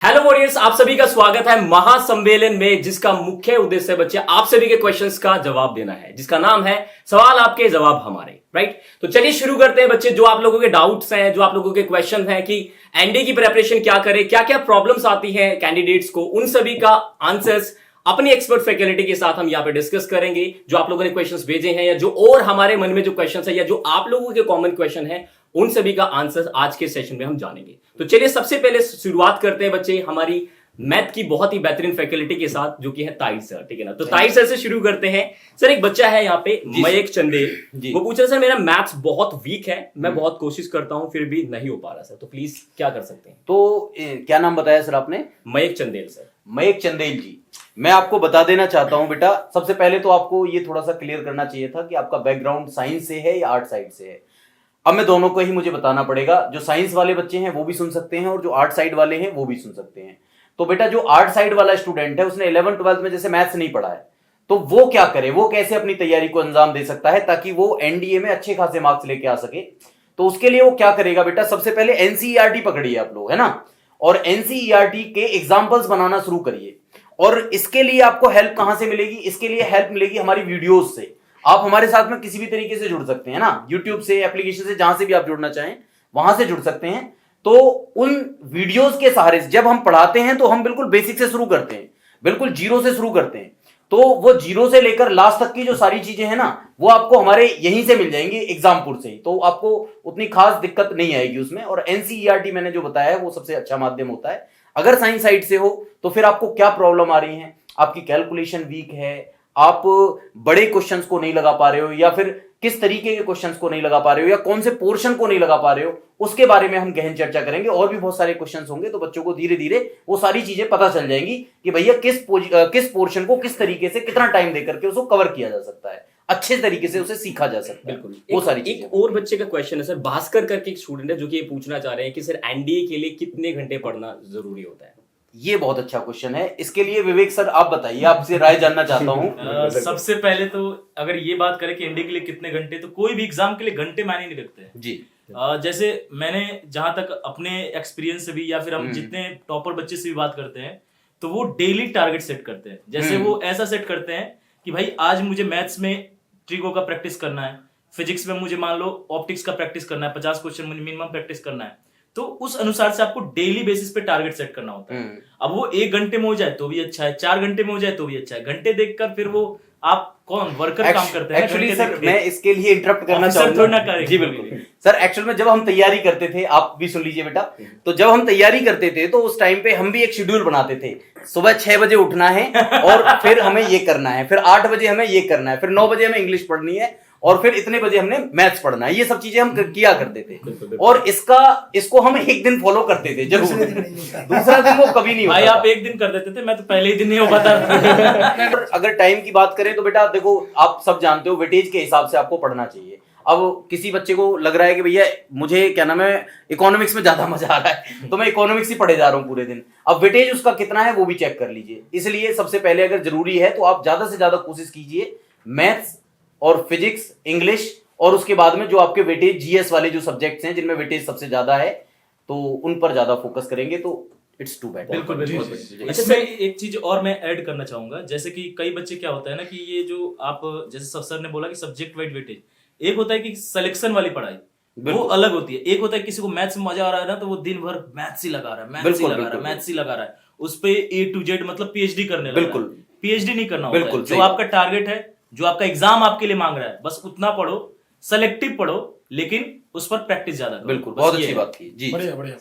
Hello warriors, आप सभी का स्वागत है महासम्मेलन में, जिसका मुख्य उद्देश्य बच्चे आप सभी के क्वेश्चंस का जवाब देना है, जिसका नाम है सवाल आपके जवाब हमारे। राइट, तो चलिए शुरू करते हैं बच्चे। जो आप लोगों के डाउट्स हैं, जो आप लोगों के क्वेश्चन हैं कि एनडीए की प्रिपरेशन क्या करें, क्या क्या प्रॉब्लम्स आती हैं कैंडिडेट्स को, उन सभी का आंसर्स अपनी एक्सपर्ट फैकल्टी के साथ हम यहाँ पे डिस्कस करेंगे। जो आप लोगों ने क्वेश्चंस भेजे हैं या जो और हमारे मन में जो क्वेश्चंस है या जो आप लोगों के कॉमन क्वेश्चन है, उन सभी का आंसर आज के सेशन में हम जानेंगे। तो चलिए सबसे पहले शुरुआत करते हैं बच्चे हमारी मैथ की बहुत ही बेहतरीन फैकल्टी के साथ, जो कि है ताहिर सर। ठीक है ना, तो ताहिर सर से शुरू करते हैं। सर, एक बच्चा है यहाँ पे मयंक चंदेल, वो पूछ रहा है सर मेरा मैथ्स बहुत वीक है, मैं बहुत कोशिश करता हूँ फिर भी नहीं हो पा रहा सर, तो प्लीज क्या कर सकते हैं। तो क्या नाम बताया सर आपने? मयंक चंदेल सर। मयंक चंदेल जी, मैं आपको बता देना चाहता हूं बेटा, सबसे पहले तो आपको ये थोड़ा सा क्लियर करना चाहिए था कि आपका बैकग्राउंड साइंस से है या आर्ट साइड से है। अब मैं दोनों को ही मुझे बताना पड़ेगा। जो साइंस वाले बच्चे हैं वो भी सुन सकते हैं और जो आर्ट साइड वाले हैं वो भी सुन सकते हैं। तो बेटा, जो आर्ट साइड वाला स्टूडेंट है उसने 11th 12th में जैसे मैथ्स नहीं पढ़ा है, तो वो क्या करे, वो कैसे अपनी तैयारी को अंजाम दे सकता है ताकि वो एनडीए में अच्छे खासे मार्क्स लेके आ सके। तो उसके लिए वो क्या करेगा बेटा, सबसे पहले एनसीईआरटी पकड़िए आप लोग, है ना, और एनसीईआरटी के एग्जाम्पल्स बनाना शुरू करिए। और इसके लिए आपको हेल्प कहां से मिलेगी? इसके लिए हेल्प मिलेगी हमारी वीडियोस से। आप हमारे साथ में किसी भी तरीके से जुड़ सकते हैं ना, यूट्यूब से, एप्लीकेशन से, जहां से भी आप जुड़ना चाहें वहां से जुड़ सकते हैं। तो उन वीडियोस के सहारे से जब हम पढ़ाते हैं तो हम बिल्कुल बेसिक से शुरू करते हैं, बिल्कुल जीरो से शुरू करते हैं। तो वो जीरो से लेकर लास्ट तक की जो सारी चीजें हैं ना, वो आपको हमारे यहीं से मिल जाएंगी, एग्जामपुर से ही। तो आपको उतनी खास दिक्कत नहीं आएगी उसमें। और एनसीईआरटी मैंने जो बताया है वो सबसे अच्छा माध्यम होता है। अगर साइंस साइड से हो तो फिर आपको क्या प्रॉब्लम आ रही है, आपकी कैलकुलेशन वीक है, आप बड़े क्वेश्चंस को नहीं लगा पा रहे हो, या फिर किस तरीके के क्वेश्चंस को नहीं लगा पा रहे हो, या कौन से पोर्शन को नहीं लगा पा रहे हो, उसके बारे में हम गहन चर्चा करेंगे। और भी बहुत सारे क्वेश्चंस होंगे, तो बच्चों को धीरे धीरे वो सारी चीजें पता चल जाएंगी कि भैया किस पोर्शन को किस तरीके से कितना टाइम देकर के उसको कवर किया जा सकता है, अच्छे तरीके से उसे सीखा जा सकता है। बिल्कुल, वो सारी चीजें। एक और बच्चे का क्वेश्चन है सर, भास्कर करके एक स्टूडेंट है, जो कि ये पूछना चाह रहे हैं कि सर एनडीए के लिए कितने घंटे पढ़ना जरूरी होता है। ये बहुत अच्छा क्वेश्चन है। इसके लिए विवेक सर आप बताइए, आपसे राय जानना चाहता हूँ। सबसे पहले तो अगर ये बात करें कि एनडीए के लिए कितने घंटे, तो कोई भी एग्जाम के लिए घंटे मायने नहीं रखते हैं जी। जैसे मैंने जहां तक अपने एक्सपीरियंस से भी, या फिर हम जितने टॉपर बच्चे से भी बात करते हैं, तो वो डेली टारगेट सेट करते हैं। जैसे वो ऐसा सेट करते हैं कि भाई आज मुझे मैथ्स में ट्रिगो का प्रैक्टिस करना है, फिजिक्स में मुझे मान लो ऑप्टिक्स का प्रैक्टिस करना है, 50 क्वेश्चन मुझे मिनिमम प्रैक्टिस करना है। तो उस अनुसार से आपको डेली बेसिस पे टारगेट सेट करना होता है। अब वो 1 घंटे में हो जाए तो भी अच्छा है, 4 घंटे में हो जाए तो भी अच्छा है। घंटे देखकर फिर वो आप कौन वर्कर काम करते हैं। एक्चुअली सर मैं इसके लिए इंटरप्ट करना चाहूंगा। जी बिल्कुल सर, एक्चुअल में जब हम तैयारी करते थे, आप भी सुन लीजिए बेटा, तो जब हम तैयारी करते थे तो उस टाइम पे हम भी एक शेड्यूल बनाते थे। सुबह 6 बजे उठना है और फिर हमें ये करना है, फिर 8 बजे हमें ये करना है, फिर 9 बजे हमें इंग्लिश पढ़नी है, और फिर इतने बजे हमने मैथ्स पढ़ना है। ये सब चीजें हम किया करते थे, और इसको हम एक दिन फॉलो करते थे जरूर। दूसरा दिन वो कभी नहीं भाई होता। आप एक दिन कर देते थे, मैं तो पहले ही दिन नहीं हो पाता। अगर टाइम की बात करें तो बेटा देखो, आप सब जानते हो वेटेज के हिसाब से आपको पढ़ना चाहिए। अब किसी बच्चे को लग रहा है कि भैया मुझे क्या नाम है इकोनॉमिक्स में ज्यादा मजा आ रहा है, तो मैं इकोनॉमिक्स ही पढ़े जा रहा हूँ पूरे दिन। अब वेटेज उसका कितना है वो भी चेक कर लीजिए। इसलिए सबसे पहले अगर जरूरी है तो आप ज्यादा से ज्यादा कोशिश कीजिए मैथ्स और फिजिक्स, इंग्लिश, और उसके बाद में जो आपके वेटेज जीएस वाले जो सब्जेक्ट्स हैं जिनमें वेटेज सबसे ज्यादा है, तो उन पर ज्यादा फोकस करेंगे तो इट्स टू बैड। बिल्कुल। इसमें एक चीज और मैं ऐड करना चाहूंगा, जैसे कि कई बच्चे क्या होता है ना, कि ये जो आप जैसे सर ने बोला कि सब्जेक्ट वाइज वेटेज, एक होता है कि सिलेक्शन वाली पढ़ाई वो अलग होती है। एक होता है किसी को मैथ्स में मजा आ रहा है ना, तो वो दिन भर मैथ्स ही लगा रहा है, मैथ्स ही लगा रहा है, मैथ्स ही लगा रहा है, उस पे A to Z मतलब पीएचडी करने लगा। बिल्कुल पीएचडी नहीं करना होता है। जो आपका टारगेट है, जो आपका एग्जाम आपके लिए मांग रहा है, बस उतना पढ़ो, सेलेक्टिव पढ़ो, लेकिन उस पर प्रैक्टिस ज्यादा करो। बिल्कुल, बहुत अच्छी बात की जी। बढ़िया।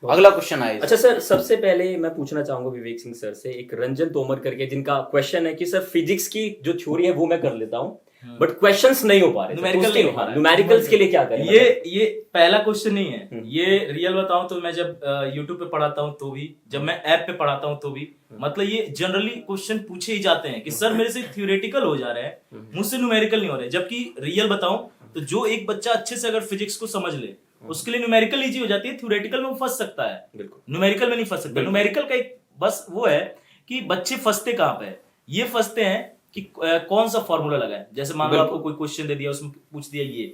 अगला क्वेश्चन आए। अच्छा सर, सबसे पहले मैं पूछना चाहूंगा विवेक सिंह सर से, एक रंजन तोमर करके, जिनका क्वेश्चन है कि सर फिजिक्स की जो थ्योरी है वो मैं कर लेता हूँ, बट क्वेश्चंस नहीं हो पा रहे, न्यूमेरिकल्स के लिए क्या करें? ये पहला क्वेश्चन नहीं है। ये रियल बताऊं तो मैं जब यूट्यूब पे पढ़ाता हूं तो भी, जब मैं ऐप पे पढ़ाता हूं तो भी, मतलब ये जनरली क्वेश्चन पूछे ही जाते हैं कि सर मेरे से थ्योरेटिकल हो जा रहे हैं, मुझसे न्यूमेरिकल नहीं हो रहे। जबकि रियल बताऊं तो जो एक बच्चा अच्छे से अगर फिजिक्स को समझ ले, उसके लिए न्यूमेरिकल इजी हो जाती है, थ्योरेटिकल में वो फंस सकता है, न्यूमेरिकल में नहीं फंस सकता। न्यूमेरिकल का एक बस वो है कि बच्चे फंसते कहां पे, ये फंसते हैं कि कौन सा फॉर्मूला लगाए। जैसे मान लो आपको कोई क्वेश्चन दे दिया, उसमें पूछ दिया ये,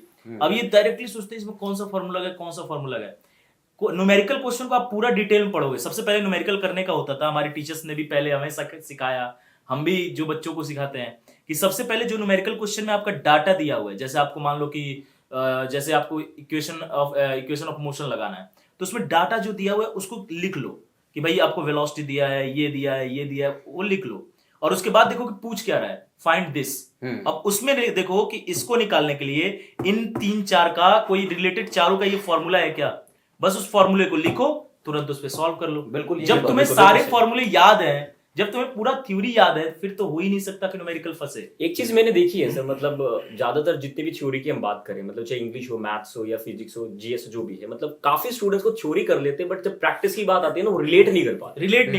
अब ये डायरेक्टली सोचते हैं इसमें कौन सा फॉर्मूला लगाए, कौन सा फॉर्मूला लगाए। न्यूमेरिकल क्वेश्चन को आप पूरा डिटेल में पढ़ोगे। सबसे पहले न्यूमेरिकल करने का होता था, हमारे टीचर्स ने भी पहले हमें सिखाया, हम भी जो बच्चों को सिखाते हैं कि सबसे पहले जो न्यूमेरिकल क्वेश्चन में आपका डाटा दिया हुआ है, जैसे आपको मान लो कि जैसे आपको इक्वेशन ऑफ मोशन लगाना है, तो उसमें डाटा जो दिया हुआ है उसको लिख लो कि भाई आपको वेलोसिटी दिया है, ये दिया है, ये दिया है, वो लिख लो। और उसके बाद देखो कि पूछ क्या रहा है, फाइंड दिस। अब उसमें देखो कि इसको निकालने के लिए इन 3-4 का कोई रिलेटेड चारों का ये फॉर्मूला है क्या, बस उस फॉर्मूले को लिखो, तुरंत उस पर सॉल्व कर लो। बिल्कुल। जब तुम्हें सारे फॉर्मूले याद हैं, जब तुम्हें पूरा थ्योरी याद है, फिर तो हो ही नहीं सकता कि न्यूमेरिकल फंसे। एक चीज मैंने देखी है सर, मतलब ज्यादातर जितने भी थ्योरी की हम बात करें, मतलब चाहे इंग्लिश हो, मैथ्स हो या फिजिक्स हो, जीएस जो भी है, मतलब काफी स्टूडेंट्स को थ्योरी कर लेते हैं, बट जब प्रैक्टिस की बात आती है ना, वो रिलेट नहीं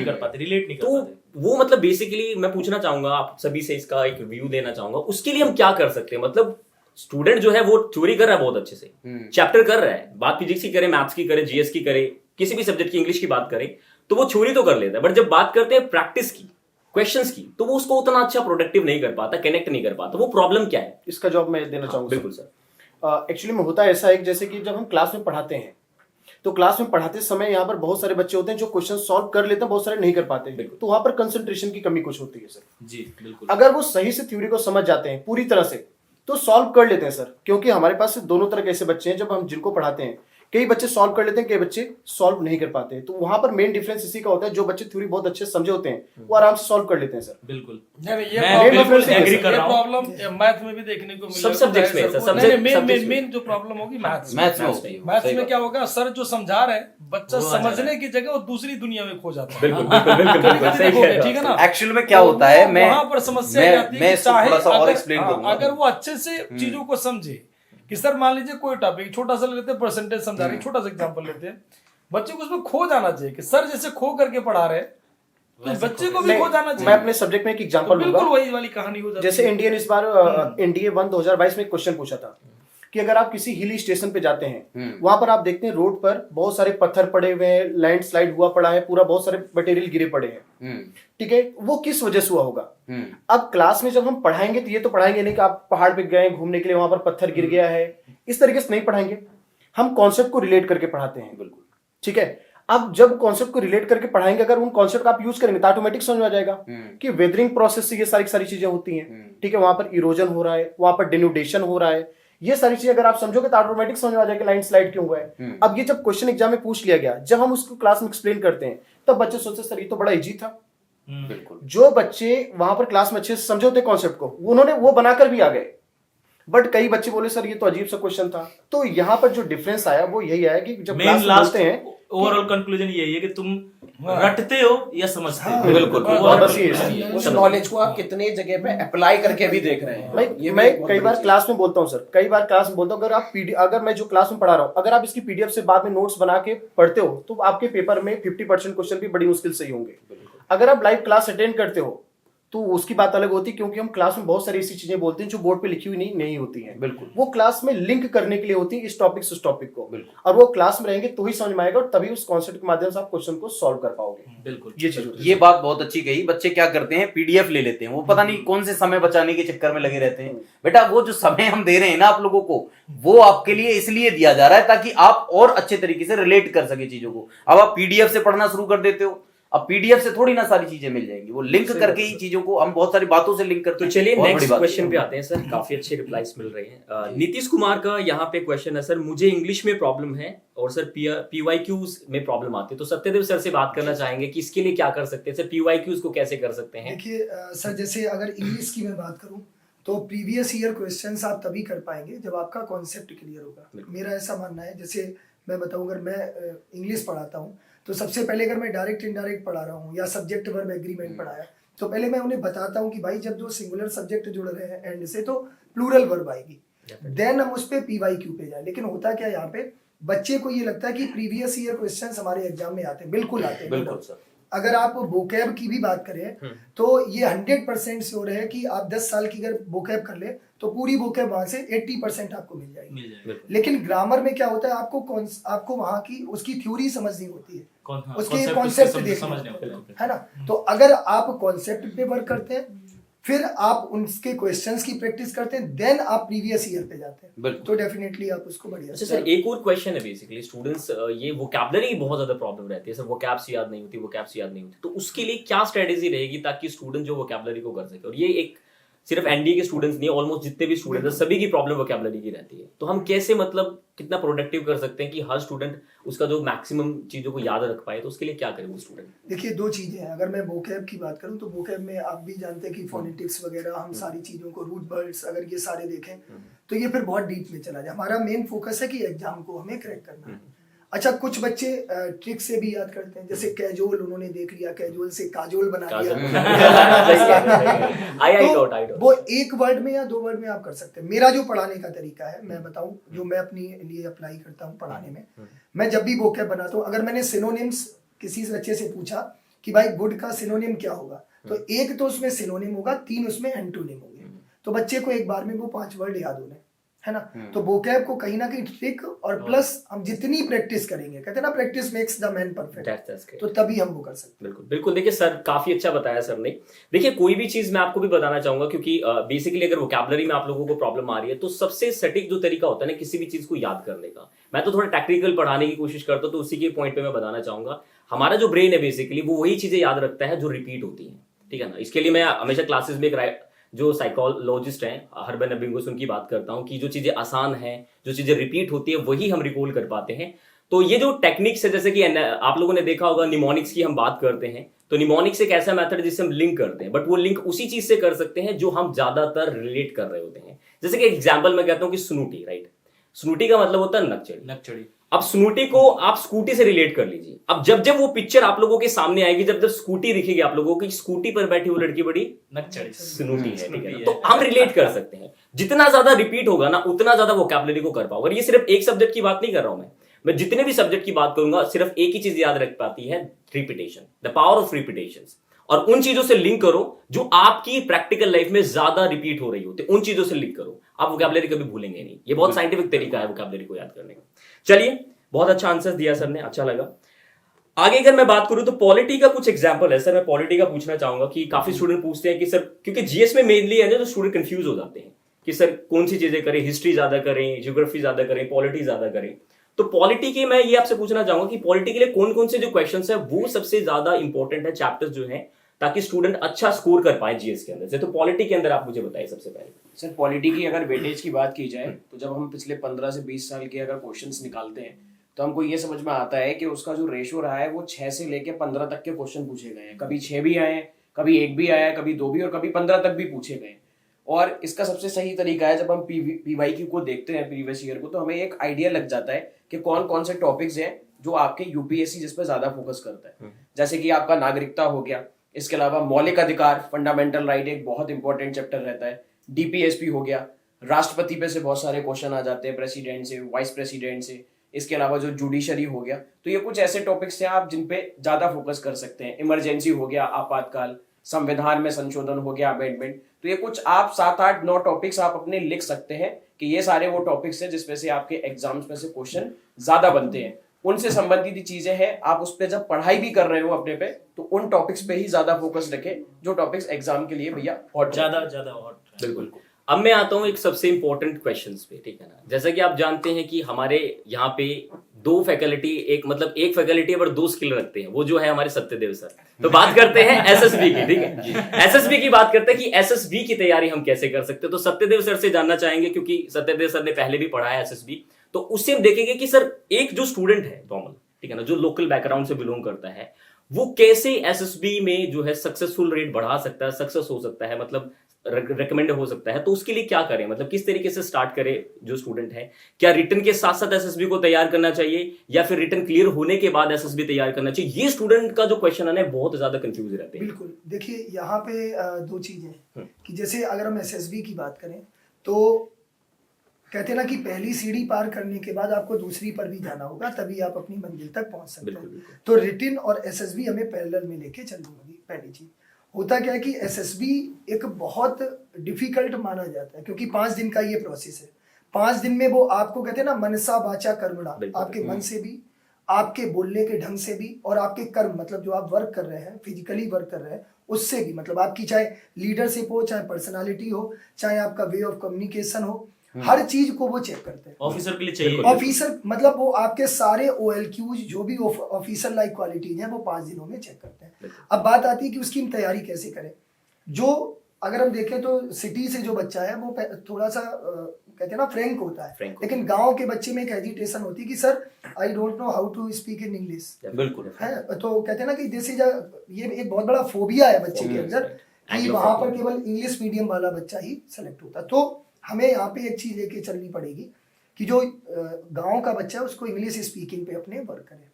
कर पाते। तो वो मतलब बेसिकली मैं पूछना चाहूंगा आप सभी से, इसका एक रिव्यू देना चाहूंगा, उसके लिए हम क्या कर सकते हैं? मतलब स्टूडेंट जो है वो थ्योरी कर रहा है बहुत अच्छे से, चैप्टर कर रहा है, बात फिजिक्स की करे, मैथ्स की करे, जीएस की करे, किसी भी सब्जेक्ट की, इंग्लिश की बात करें, तो वो थ्योरी तो कर लेता है, बट जब बात करते हैं प्रैक्टिस की, क्वेश्चंस की, तो वो उसको उतना अच्छा प्रोडक्टिव नहीं कर पाता, कनेक्ट नहीं कर पाता। वो प्रॉब्लम क्या है? इसका जवाब मैं देना चाहूंगा। बिल्कुल सर। एक्चुअली में होता है ऐसा है, जैसे कि जब हम क्लास में पढ़ाते हैं, तो क्लास में पढ़ाते समय यहाँ पर बहुत सारे बच्चे होते हैं जो क्वेश्चन सॉल्व कर लेते हैं, बहुत सारे नहीं कर पाते हैं, तो वहां पर कंसंट्रेशन की कमी कुछ होती है सर। जी बिल्कुल। अगर वो सही से थ्योरी को समझ जाते हैं पूरी तरह से, तो सॉल्व कर लेते हैं सर, क्योंकि हमारे पास से दोनों तरह के ऐसे बच्चे हैं जब हम जिनको पढ़ाते हैं, कई बच्चे सॉल्व कर लेते हैं, कई बच्चे सॉल्व नहीं कर पाते। तो वहां पर मेन डिफरेंस इसी का होता है, जो बच्चे थ्योरी बहुत अच्छे से समझे होते हैं वो आराम से सॉल्व कर लेते हैं सर। बिल्कुल, ये बिल्कुल एग्री कर रहा हूं। प्रॉब्लम मैथ में भी देखने को सब सब्जेक्ट्स में सर, सब्जेक्ट मेन जो प्रॉब्लम होगी मैथ्स मैथ्स में क्या होगा, सर जो समझा रहे हैं, बच्चा समझने की जगह वो दूसरी दुनिया में खो जाता है। बिल्कुल, ठीक है ना। एक्चुअल में क्या होता है, मैं वहां पर समस्या आती है कि चाहे थोड़ा सा और एक्सप्लेन करूंगा। अगर वो अच्छे से चीजों को समझे कि सर मान लीजिए कोई टॉपिक छोटा सा लेते हैं, परसेंटेज समझा रहे हैं, छोटा सा एग्जांपल लेते हैं, बच्चे को उसमें खो जाना चाहिए कि सर जैसे खो करके पढ़ा रहे हैं, तो बच्चे को भी खो जाना चाहिए। मैं अपने सब्जेक्ट में एक एग्जांपल लूंगा, बिल्कुल वही वाली कहानी हो जाती है। जैसे इंडियन इस बार एनडीए 1 2022 में एक क्वेश्चन पूछा था कि अगर आप किसी हिली स्टेशन पे जाते हैं, वहां पर आप देखते हैं रोड पर बहुत सारे पत्थर पड़े हुए हैं, लैंडस्लाइड हुआ पड़ा है, पूरा बहुत सारे मटेरियल गिरे पड़े हैं, ठीक है, वो किस वजह से हुआ होगा? अब क्लास में जब हम पढ़ाएंगे तो ये तो पढ़ाएंगे नहीं कि आप पहाड़ पे गए घूमने के लिए, वहां पर पत्थर गिर गया है, इस तरीके से नहीं पढ़ाएंगे। हम कॉन्सेप्ट को रिलेट करके पढ़ाते हैं, बिल्कुल ठीक है। अब जब कॉन्सेप्ट को रिलेट करके पढ़ाएंगे, अगर उन कॉन्सेप्ट का आप यूज करेंगे तो ऑटोमेटिक समझ में आ जाएगा कि वेदरिंग प्रोसेस से ये सारी चीजें होती हैं, ठीक है, वहां पर इरोजन हो रहा है, वहां पर डेन्यूडेशन हो रहा है, ये सारी चीजें अगर आप समझोगे तो ऑटोमेटिक समझ में आ जाएगा लाइन स्लाइड क्यों हुआ है। अब ये जब क्वेश्चन एग्जाम में पूछ लिया गया, जब हम उसको क्लास में एक्सप्लेन करते हैं, तब बच्चे सोचते सर ये तो बड़ा इजी था। बिल्कुल। जो बच्चे वहां पर क्लास में अच्छे से समझे होते कॉन्सेप्ट को, उन्होंने वो बनाकर भी आ गए, बट कई बच्चे बोले सर ये तो अजीब सा क्वेश्चन था। तो यहाँ पर जो डिफरेंस आया वो यही आया कि जब क्लास में बोलते हैं, ओवरऑल कंक्लूजन यही है कि तुम रटते हो या समझते हो। बिल्कुल। उस नॉलेज को आप कितने जगह पे अप्लाई करके भी देख रहे हैं। मैं कई बार क्लास में बोलता हूँ सर, कई बार क्लास में बोलता हूँ, अगर मैं जो क्लास में पढ़ा रहा हूँ, अगर आप इसकी पीडीएफ से बाद में नोट्स बना के पढ़ते हो, तो आपके पेपर में 50% क्वेश्चन भी बड़ी मुश्किल से ही होंगे। अगर आप लाइव क्लास अटेंड करते हो तो उसकी बात अलग होती है, क्योंकि हम क्लास में बहुत सारी ऐसी चीजें बोलते हैं जो बोर्ड पे लिखी हुई नहीं होती हैं। बिल्कुल। वो क्लास में लिंक करने के लिए होती है इस टॉपिक से उस टॉपिक को, और वो क्लास में रहेंगे तो ही समझ में आएगा, और तभी उस कॉन्सेप्ट के माध्यम से आप क्वेश्चन को सॉल्व कर पाओगे। बिल्कुल, ये चीज होती है। ये बात बहुत अच्छी कही। बच्चे क्या करते हैं, पीडीएफ ले लेते हैं, वो पता नहीं कौन से समय बचाने के चक्कर में लगे रहते हैं। बेटा वो जो समय हम दे रहे हैं ना आप लोगों को, वो आपके लिए इसलिए दिया जा रहा है ताकि आप और अच्छे तरीके से रिलेट कर सके चीजों को। अब आप पीडीएफ से पढ़ना शुरू कर देते हो, अब पीडीएफ से थोड़ी ना सारी चीजें मिल जाएंगी, वो लिंक करके ही चीजों को हम बहुत सारी बातों से लिंक करते हैं। तो चलिए नेक्स्ट क्वेश्चन पे आते हैं सर, काफी अच्छे रिप्लाईज मिल रहे हैं। नीतीश कुमार का यहाँ पे क्वेश्चन है सर, मुझे इंग्लिश में प्रॉब्लम है और सर पीवाईक्यूज में प्रॉब्लम आती है, तो सत्यदेव सर से बात करना चाहेंगे कि इसके लिए क्या कर सकते हैं सर, पीवाईक्यूज को कैसे कर सकते हैं? देखिए सर, जैसे अगर इंग्लिश की मैं बात करूं तो प्रीवियस ईयर क्वेश्चंस आप तभी कर पाएंगे जब आपका कॉन्सेप्ट क्लियर होगा। मेरा ऐसा मानना है। जैसे मैं बताऊं, अगर मैं इंग्लिश पढ़ाता हूं तो सबसे पहले अगर मैं डायरेक्ट इनडायरेक्ट पढ़ा रहा हूं या सब्जेक्ट वर्ब एग्रीमेंट पढ़ाया, तो पहले मैं उन्हें बताता हूं कि भाई जब दो सिंगुलर सब्जेक्ट जुड़ रहे हैं एंड से, तो प्लूरल वर्ब आएगी, देन हम उस पे पीवाईक्यू पे जाए। लेकिन होता क्या यहाँ पे, बच्चे को ये लगता है कि प्रीवियस ईयर क्वेश्चंस हमारे एग्जाम में आते हैं। बिल्कुल आते हैं, बिल्कुल सर। अगर आप वोकैब की भी बात करें तो ये 100% श्योर है कि आप 10 साल की अगर वोकैब कर ले तो पूरी वोकैब वहां से 80% आपको मिल जाएगी। लेकिन ग्रामर में क्या होता है, आपको वहां की उसकी थ्योरी समझनी होती है, उसके कॉन्सेप्ट देखने है ना। तो अगर आप कॉन्सेप्ट पे वर्क करते हैं फिर आप उनके क्वेश्चंस की प्रैक्टिस करते हैं, देन आप प्रीवियस ईयर पे जाते हैं, बिल्कुल। तो डेफिनेटली आप उसको बढ़िया अच्छा सर, एक और क्वेश्चन है बेसिकली स्टूडेंट्स, ये वोकैबुलरी की बहुत ज्यादा प्रॉब्लम रहती है सर, वोकैब्स याद नहीं होती, वोकैब्स याद नहीं होती, तो उसके लिए क्या स्ट्रेटेजी रहेगी ताकि स्टूडेंट जो वोकैबुलरी को कर सके? और ये एक सिर्फ एनडीए के स्टूडेंट्स नहीं, ऑलमोस्ट जितने भी स्टूडेंट्स हैं सभी की प्रॉब्लम वोकैबुलरी की रहती है। तो हम कैसे मतलब कितना प्रोडक्टिव कर सकते हैं कि हर स्टूडेंट उसका जो मैक्सिमम चीजों को याद रख पाए, तो उसके लिए क्या करे वो स्टूडेंट? देखिए, दो चीजें हैं। अगर मैं वोकैब की बात करूं तो वोकैब में आप भी जानते हैं कि फोनेटिक्स वगैरह, हम सारी चीजों को, रूट वर्ड्स अगर ये सारे देखें तो ये फिर बहुत डीप में चला जाए। हमारा मेन फोकस है कि एग्जाम को हमें क्रैक करना है। अच्छा, कुछ बच्चे ट्रिक से भी याद करते हैं, जैसे कैजुअल उन्होंने देख लिया, कैजुअल से काजोल बना लिया। तो वो एक वर्ड में या दो वर्ड में आप कर सकते हैं। मेरा जो पढ़ाने का तरीका है, मैं बताऊं, जो मैं अपनी लिए अप्लाई करता हूं पढ़ाने में, मैं जब भी वोकैब बनाता हूं, अगर मैंने सिनोनिम्स किसी बच्चे से पूछा कि भाई गुड का सिनोनिम क्या होगा, तो एक तो उसमें सिनोनिम होगा, 3 उसमें एंटोनिम होंगे, तो बच्चे को एक बार में वो 5 वर्ड याद होने, है ना। तो वोकैब को कहीं ना कहीं ट्रिक और प्लस हम जितनी प्रैक्टिस करेंगे, कहते हैं ना, practice makes the man perfect, तो तभी हम वो कर सकते हैं। बिल्कुल बिल्कुल। देखिए सर, काफी अच्छा बताया सर ने। देखिए, कोई भी चीज मैं आपको भी बताना चाहूंगा, क्योंकि बेसिकली अगर वोकैबुलरी में आप लोगों को प्रॉब्लम आ रही है, तो सबसे सटीक जो तरीका होता है ना किसी भी चीज को याद करने का, मैं तो थोड़ा टेक्निकल पढ़ाने की कोशिश करता हूँ, तो उसी के पॉइंट पे मैं बताना चाहूंगा। हमारा जो ब्रेन है बेसिकली वो वही चीजें याद रखता है जो रिपीट होती है, ठीक है ना। इसके लिए मैं हमेशा क्लासेस में एक जो साइकोलॉजिस्ट हैं हर्बन एबिंगस, उनकी बात करता हूं कि जो चीजें आसान हैं, जो चीजें रिपीट होती है, वही हम रिकॉल कर पाते हैं। तो ये जो टेक्निक्स है, जैसे कि आप लोगों ने देखा होगा निमोनिक्स की हम बात करते हैं, तो निमोनिक्स एक ऐसा मेथड जिससे हम लिंक करते हैं, बट वो लिंक उसी चीज से कर सकते हैं जो हम ज्यादातर रिलेट कर रहे होते हैं। जैसे कि एग्जाम्पल मैं कहता हूं कि स्नूटी, राइट। स्नूटी का मतलब होता है नकचड़ी। अब स्नूटी को आप स्कूटी से रिलेट कर लीजिए। अब जब जब वो पिक्चर आप लोगों के सामने आएगी, जब जब स्कूटी दिखेगी आप लोगों की, स्कूटी पर बैठी वो लड़की बड़ी नकचड़ी स्नूटी है, ठीक है। तो हम रिलेट कर सकते हैं। जितना ज्यादा रिपीट होगा ना, उतना ज्यादा वोकैबुलरी को कर पाओगे। और ये सिर्फ एक सब्जेक्ट की बात नहीं कर रहा हूं मैं जितने भी सब्जेक्ट की बात करूंगा, सिर्फ एक ही चीज याद रख पाती है, repetition, the power of repetition. और उन चीजों से लिंक करो जो आपकी प्रैक्टिकल लाइफ में ज्यादा रिपीट हो रही होती है, उन चीजों से लिंक करो, आप वोकैबुलरी कभी भूलेंगे नहीं। ये बहुत साइंटिफिक तरीका है वोकैबुलरी को याद करने का। चलिए, बहुत अच्छा आंसर दिया सर ने, अच्छा लगा। आगे अगर मैं बात करूं तो पॉलिटी का कुछ एग्जांपल है सर, मैं पॉलिटी का पूछना चाहूंगा कि काफी स्टूडेंट पूछते हैं कि सर, क्योंकि जीएस में मेनली है ना, तो स्टूडेंट कंफ्यूज हो जाते हैं कि सर कौन सी चीजें करें, हिस्ट्री ज्यादा करें, ज्योग्राफी ज्यादा करें, पॉलिटी ज्यादा करें। तो पॉलिटी के मैं ये आपसे पूछना चाहूंगा कि पॉलिटी के लिए कौन कौन से जो क्वेश्चन है वो सबसे ज्यादा इंपॉर्टेंट है, चैप्टर्स जो है, ताकि स्टूडेंट अच्छा स्कोर कर पाए जीएस के अंदर से। तो पॉलिटी के अंदर आप मुझे बताइए सबसे पहले। सर, पॉलिटी की अगर वेटेज की बात की जाए तो जब हम पिछले 15 से 20 साल के अगर क्वेश्चंस निकालते हैं तो हमको ये समझ में आता है कि उसका जो रेशियो रहा है वो 6 से लेके 15 तक के क्वेश्चन पूछे गए हैं। कभी 6 भी आए हैं, कभी 1 भी आया है, कभी 2 भी, और कभी 15 तक भी पूछे गए। और इसका सबसे सही तरीका है, जब हम पीवाईक्यू को देखते हैं प्रीवियस ईयर को, तो हमें एक आइडिया लग जाता है कि कौन कौन से टॉपिक्स हैं जो आपके यूपीएससी जिस पर ज्यादा फोकस करता है। जैसे कि आपका नागरिकता हो गया, इसके अलावा मौलिक अधिकार, फंडामेंटल राइट, एक बहुत इंपॉर्टेंट चैप्टर रहता है। डीपीएसपी हो गया, राष्ट्रपति पे से बहुत सारे क्वेश्चन आ जाते हैं, प्रेसिडेंट से, वाइस प्रेसिडेंट से। इसके अलावा जो जुडिशरी हो गया, तो ये कुछ ऐसे टॉपिक्स हैं आप जिन पे ज्यादा फोकस कर सकते हैं। इमरजेंसी हो गया, आपातकाल, संविधान में संशोधन हो गया, अमेंडमेंट। तो ये कुछ आप 7, 8, 9 टॉपिक्स आप अपने लिख सकते हैं कि ये सारे वो टॉपिक्स हैं जिसमें से आपके एग्जाम्स में से क्वेश्चन ज्यादा बनते हैं। उनसे संबंधित चीजें हैं, आप उस पर जब पढ़ाई भी कर रहे हो अपने पे, तो उन टॉपिक्स पे ही ज्यादा फोकस रखें जो टॉपिक्स एग्जाम के लिए भैया हॉट, ज्यादा हॉट। बिल्कुल। अब मैं आता हूं एक सबसे इंपॉर्टेंट क्वेश्चंस पे, ठीक है ना। जैसा कि आप जानते हैं कि हमारे यहाँ पे 2 फैकल्टी, एक फैकल्टी पर 2 स्किल रखते हैं, वो जो है हमारे सत्यदेव सर। तो बात करते हैं एसएसबी की, ठीक है। एसएसबी की बात करते हैं कि एसएसबी की तैयारी हम कैसे कर सकते हैं। तो सत्यदेव सर से जानना चाहेंगे, क्योंकि सत्यदेव सर ने पहले भी पढ़ा है एसएसबी, तो उससे हम देखेंगे कि सर एक जो स्टूडेंट है नॉर्मल, ठीक है ना, जो लोकल बैकग्राउंड से बिलोंग करता है, वो कैसे एसएसबी में जो है सक्सेसफुल रेट बढ़ा सकता है, सक्सेस हो सकता है, मतलब रिकमेंड हो सकता है। तो उसके लिए क्या करें, मतलब किस तरीके से स्टार्ट करे जो स्टूडेंट है? क्या रिटर्न के साथ साथ एसएसबी को तैयार करना चाहिए, या फिर रिटर्न क्लियर होने के बाद एसएसबी तैयार करना चाहिए? ये स्टूडेंट का जो क्वेश्चन है ना, बहुत ज्यादा कंफ्यूज रहते हैं। बिल्कुल। देखिए, यहाँ पे 2 चीजें हैं कि जैसे अगर हम एसएसबी की बात करें तो कहते हैं ना कि पहली सीढ़ी पार करने के बाद आपको दूसरी पर भी जाना होगा, तभी आप अपनी मंजिल तक पहुंच सकते हैं। तो रिटन और एसएसबी हमें पैरेलल में लेके चलनी होगी। पहली चीज होता क्या है कि एसएसबी एक बहुत डिफिकल्ट माना जाता है, क्योंकि 5 दिन का ये प्रोसेस है। 5 दिन में वो आपको कहते हैं ना, मनसा वाचा कर्मणा, आपके मन से भी आपके बोलने के ढंग से भी और आपके कर्म मतलब जो आप वर्क कर रहे हैं, फिजिकली वर्क कर रहे हैं, उससे भी मतलब आपकी चाहे लीडरशिप हो, चाहे पर्सनालिटी हो, चाहे आपका वे ऑफ कम्युनिकेशन हो, हर चीज को वो चेक करते हैं। ऑफिसर के लिए चाहिए। ऑफिसर मतलब वो आपके सारे OLQs जो भी ऑफिसर लाइक क्वालिटीज हैं वो 5 दिनों में चेक करते हैं। अब बात आती है कि उसकी हम तैयारी कैसे करें। जो अगर हम देखें तो सिटी से जो बच्चा है वो थोड़ा सा कहते हैं ना फ्रैंक होता है, लेकिन गांव के बच्चे में एक हेजिटेशन होती है कि sir I don't know how to speak in English. बिल्कुल है तो कहते हैं ना कि दिस इज ये एक बहुत बड़ा फोबिया है बच्चे के अंदर कि वहां पर केवल इंग्लिश मीडियम वाला बच्चा ही सेलेक्ट होता है। तो हमें यहाँ पे एक चीज लेके चलनी पड़ेगी कि जो गांव का बच्चा है उसको इंग्लिश स्पीकिंग पे अपने वर्क करे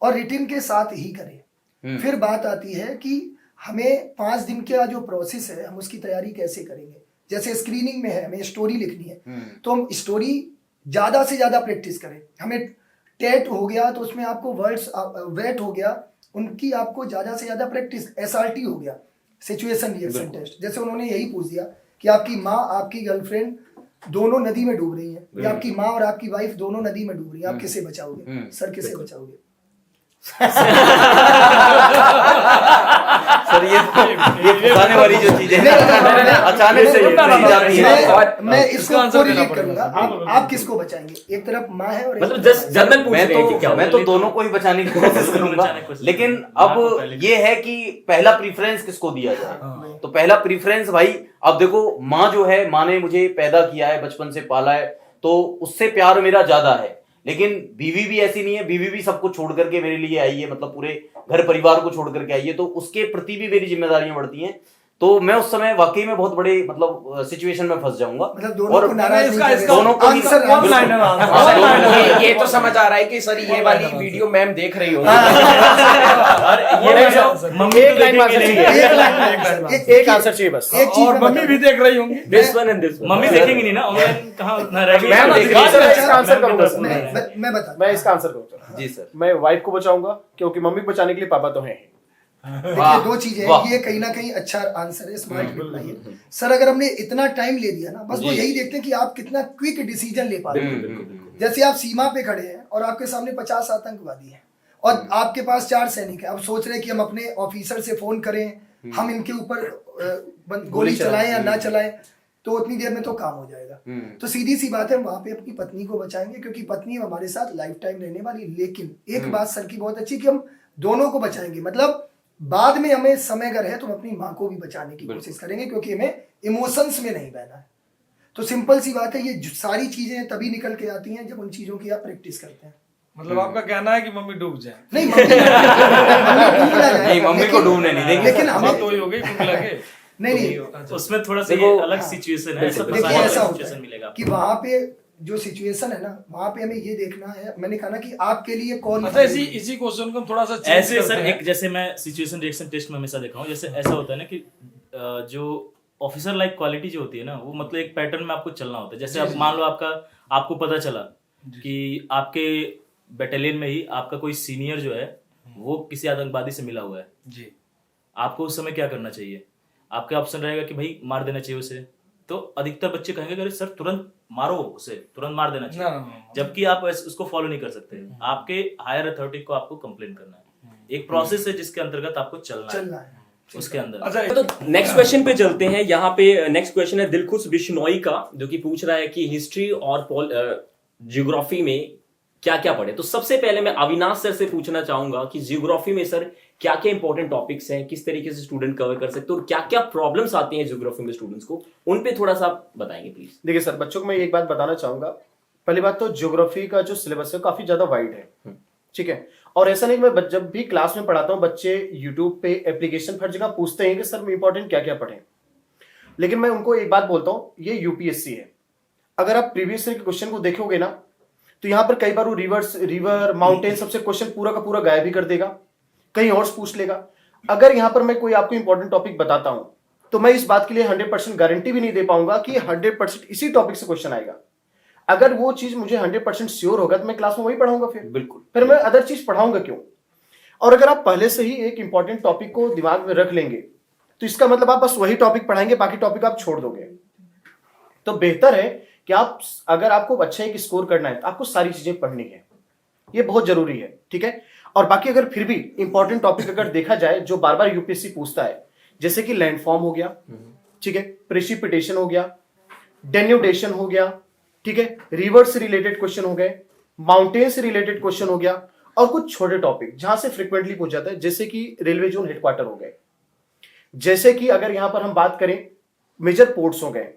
और रिटिन के साथ ही करे। फिर बात आती है कि हमें 5 दिन का जो प्रोसेस है हम उसकी तैयारी कैसे करेंगे। जैसे स्क्रीनिंग में है, हमें स्टोरी लिखनी है तो हम स्टोरी ज्यादा से ज्यादा प्रैक्टिस करें। हमें टेट हो गया तो उसमें आपको वर्ड्स वेट हो गया, उनकी आपको ज्यादा से ज्यादा प्रैक्टिस। SRT हो गया, सिचुएशन रिएक्शन टेस्ट। जैसे उन्होंने यही पूछ दिया कि आपकी माँ आपकी गर्लफ्रेंड दोनों नदी में डूब रही है, या आपकी माँ और आपकी वाइफ दोनों नदी में डूब रही है, आप किसे बचाओगे? सर किसे बचाओगे? सर ये फंसाने वाली जो चीजें अचानक से जाती है। मैं इसको कोरिलेट करूंगा। आप किसको बचाएंगे? एक तरफ माँ है और मतलब जस्ट जनरल पूछ रहे हैं कि क्या मैं तो दोनों को ही बचाने की कोशिश करूंगा, लेकिन अब ये है कि पहला प्रीफरेंस किसको दिया जाए। तो पहला प्रीफरेंस भाई, अब देखो माँ जो है, माँ ने मुझे पैदा किया है, बचपन से पाला है, तो उससे प्यार मेरा ज्यादा है। लेकिन बीवी भी ऐसी नहीं है, बीवी भी सब कुछ छोड़ करके मेरे लिए आई है, मतलब पूरे घर परिवार को छोड़ करके आई है, तो उसके प्रति भी मेरी जिम्मेदारियां बढ़ती हैं। तो मैं उस समय वाकई में बहुत बड़े मतलब सिचुएशन में फंस जाऊंगा। मतलब दोनों को नाराज नहीं करेंगे। दोनों को ये तो समझ आ रहा है कि सर ये वाली वीडियो मैम देख रही होगी। एक आंसर चाहिए बस। एक चीज और मम्मी भी देख रही होंगी। This one and this one. Mummy देखेंगी नहीं ना, ऑनलाइन कहाँ मैं बता मैं इसका आंसर करूंगा। जी सर। मैं वाइफ को बचाऊंगा क्योंकि मम्मी को बचाने के लिए पापा तो हैं। देखिए 2 चीजें हैं, ये कहीं ना कहीं अच्छा आंसर है, स्मार्ट रिप्लाई है। सर अगर हमने इतना टाइम ले लिया ना, बस वो यही देखते हैं कि आप कितना क्विक डिसीजन ले पाते हैं। जैसे आप सीमा पे खड़े हैं और आपके सामने 50 आतंकवादी हैं और आपके पास 4 सैनिक हैं। अब सोच रहे हैं कि हम अपने ऑफिसर से फोन करें, हम इनके ऊपर गोली चलाएं या ना चलाएं, तो उतनी देर में तो काम हो जाएगा। तो सीधी सी बात है, हम वहां पे अपनी पत्नी को बचाएंगे क्योंकि पत्नी हमारे साथ लाइफ टाइम रहने वाली। लेकिन एक बात सर की बहुत अच्छी कि हम दोनों को बचाएंगे, मतलब बाद में हमें समय अगर है तो हम अपनी माँ को भी बचाने की कोशिश करेंगे क्योंकि हमें इमोशंस में नहीं बहना है। तो सिंपल सी बात है, ये सारी चीजें तभी निकल के आती हैं जब उन चीजों की आप प्रैक्टिस करते हैं। मतलब आपका कहना है कि मम्मी डूब जाए? नहीं, मम्मी डूब ना जाए, नहीं, मम्मी को डूबने नहीं देंगे। लेकिन हमें तो ही हो गई डूब लगे। नहीं उसमें थोड़ा सा ये अलग सिचुएशन है, सब देखिए ऐसा होता सिचुएशन है मिलेगा कि वहां पे जो सिचुएशन है ना, वहां पे हमें ये देखना है। मैंने कहा ना कि आपके लिए कौन अच्छा, इसी क्वेश्चन को हम थोड़ा सा change ऐसे करते सर हैं। एक, जैसे मैं सिचुएशन रिएक्शन टेस्ट में हमेशा देखा हूँ, जैसे ऐसा होता है ना कि जो ऑफिसर लाइक क्वालिटी जो होती है ना, वो मतलब एक पैटर्न में आपको चलना होता है। जैसे आप मान लो आपको पता चला कि आपके बटालियन में ही आपका कोई सीनियर जो है वो किसी आतंकवादी से मिला हुआ है जी, आपको उस समय क्या करना चाहिए? आपका ऑप्शन रहेगा कि भाई मार देना चाहिए उसे, तो अधिकतर बच्चे कहेंगे अरे सर तुरंत मारो उसे, तुरंत मार देना चाहिए। ना। जबकि आप उसको फॉलो नहीं कर सकते। आपके हायर अथॉरिटी को आपको कंप्लेन करना है। एक प्रोसेस है जिसके अंतर्गत आपको चलना है उसके अंदर। अच्छा, तो नेक्स्ट क्वेश्चन पे चलते हैं। यहाँ पे नेक्स्ट क्वेश्चन है दिलखुश बिश्नोई का, जो कि पूछ रहा है कि हिस्ट्री और जियोग्राफी में क्या क्या पढ़े। तो सबसे पहले मैं अविनाश सर से पूछना चाहूंगा कि जियोग्राफी में सर क्या क्या इंपॉर्टेंट टॉपिक्स हैं, किस तरीके से स्टूडेंट कवर कर सकते हैं और क्या क्या प्रॉब्लम्स आती हैं जियोग्राफी में स्टूडेंट्स को, उन पे थोड़ा सा बताएंगे प्लीज। देखिए सर, बच्चों को मैं एक बात बताना चाहूंगा। पहली बात तो ज्योग्राफी का जो सिलेबस है काफी ज्यादा वाइड है, ठीक है। और ऐसा नहीं, मैं जब भी क्लास में पढ़ाता हूँ बच्चे यूट्यूब पे एप्लीकेशन हर जगह पूछते हैं कि सर इंपॉर्टेंट क्या क्या पढ़ें, लेकिन मैं उनको एक बात बोलता हूँ, ये यूपीएससी है। अगर आप प्रीवियस ईयर के क्वेश्चन को देखोगे ना, तो यहाँ पर कई बार वो रिवर माउंटेन सबसे क्वेश्चन पूरा का पूरा गायब भी कर देगा, कहीं और पूछ लेगा। अगर यहाँ पर मैं कोई आपको इंपॉर्टेंट टॉपिक बताता हूं तो मैं इस बात के लिए 100% गारंटी भी नहीं दे पाऊंगा कि 100% इसी टॉपिक से क्वेश्चन आएगा। अगर वो चीज मुझे 100% श्योर होगा तो मैं क्लास में वही पढ़ाऊंगा, फिर मैं अदर चीज पढ़ाऊंगा क्यों। और अगर आप पहले से ही एक इंपॉर्टेंट टॉपिक को दिमाग में रख लेंगे तो इसका मतलब आप बस वही टॉपिक पढ़ाएंगे, बाकी टॉपिक आप छोड़ दोगे। तो बेहतर है कि आप, अगर आपको अच्छा एक स्कोर करना है तो आपको सारी चीजें पढ़नी है। ये बहुत जरूरी है, ठीक है। और बाकी अगर फिर भी इंपॉर्टेंट टॉपिक अगर देखा जाए जो बार बार यूपीएससी पूछता है, जैसे कि लैंडफॉर्म हो गया, ठीक है, प्रेसिपिटेशन हो गया, डेन्यूडेशन हो गया, ठीक है, रिवर से रिलेटेड क्वेश्चन हो गए, माउंटेन से रिलेटेड क्वेश्चन हो गया, और कुछ छोटे टॉपिक जहां से फ्रिक्वेंटली पूछा जाता है, जैसे कि रेलवे जोन हेडक्वार्टर हो गए, जैसे कि अगर यहां पर हम बात करें मेजर पोर्ट्स हो गए,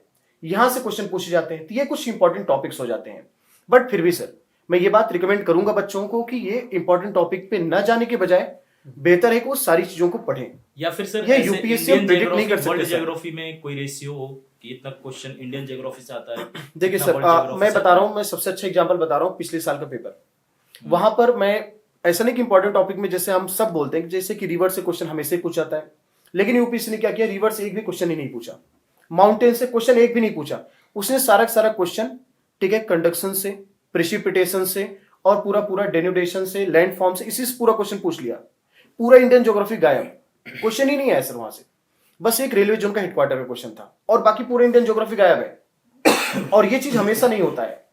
यहां से क्वेश्चन पूछे जाते हैं। तो ये कुछ इंपॉर्टेंट टॉपिक्स हो जाते हैं। बट फिर भी सर मैं ये बात रिकमेंड करूंगा बच्चों को कि ये इंपॉर्टेंट टॉपिक पे न जाने के बजाय बेहतर है कि वो सारी चीजों को पढ़ें। या फिर सर ये ऐसे यूपीएससी इंडियन प्रेडिक्ट नहीं कर ज्योग्राफी, सकते वर्ल्ड सर। ज्योग्राफी में कोई रेशियो हो कि इतना क्वेश्चन इंडियन ज्योग्राफी से आता है? देखिए इतना सर वर्ल्ड ज्योग्राफी मैं से बता आता रहा है? हूँ, मैं सबसे अच्छा एग्जांपल बता रहा हूँ, पिछले साल का पेपर। वहां पर मैं ऐसा नहीं कि इंपॉर्टेंट टॉपिक में जैसे हम सब बोलते हैं कि जैसे कि रिवर से क्वेश्चन हमेशा ही पूछा जाता है, लेकिन यूपीएससी ने क्या किया, रिवर से एक भी क्वेश्चन ही नहीं पूछा, माउंटेन से क्वेश्चन एक भी नहीं पूछा। उसने सारा का सारा क्वेश्चन, ठीक है, कंडक्शन से, प्रेसिपिटेशन से और पूरा पूरा डेन्यूडेशन से, लैंडफॉर्म से, इसी से पूरा क्वेश्चन पूछ लिया। पूरा इंडियन ज्योग्राफी गायब, क्वेश्चन ही नहीं आया सर वहां से। बस एक रेलवे जोन का हेडक्वार्टर का क्वेश्चन था और बाकी पूरे इंडियन ज्योग्राफी गायब है। और ये चीज हमेशा नहीं होता है,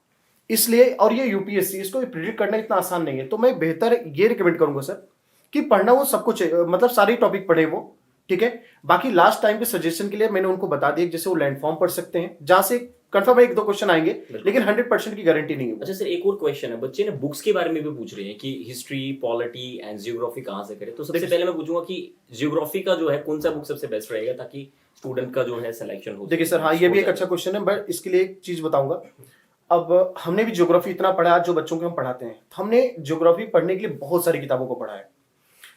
इसलिए, और ये यूपीएससी इसको प्रिडिक्ट करना इतना आसान नहीं है। तो मैं बेहतर ये रिकमेंड करूंगा सर कि पढ़ना वो सब कुछ, मतलब सारे टॉपिक पढ़े वो, ठीक है। बाकी लास्ट टाइम पे सजेशन के लिए मैंने उनको बता दिया, जैसे वो लैंडफॉर्म पढ़ सकते हैं, जहां से कंफर्म है 1-2 क्वेश्चन आएंगे, लेकिन 100% की गारंटी नहीं है। अच्छा सर, एक और क्वेश्चन है, बच्चे ने बुक्स के बारे में भी पूछ रहे हैं कि हिस्ट्री, पॉलिटी एंड जियोग्राफी कहाँ से करें। तो सबसे पहले मैं पूछूंगा कि जियोग्राफी का जो है कौन सा बुक सबसे बेस्ट रहेगा ताकि स्टूडेंट का जो है सिलेक्शन हो। देखिए सर, हाँ ये भी एक अच्छा क्वेश्चन है, बट इसके लिए एक चीज बताऊंगा। अब हमने भी ज्योग्राफी इतना पढ़ा, आज जो बच्चों को हम पढ़ाते हैं, हमने ज्योग्राफी पढ़ने के लिए बहुत सारी किताबों को पढ़ा है।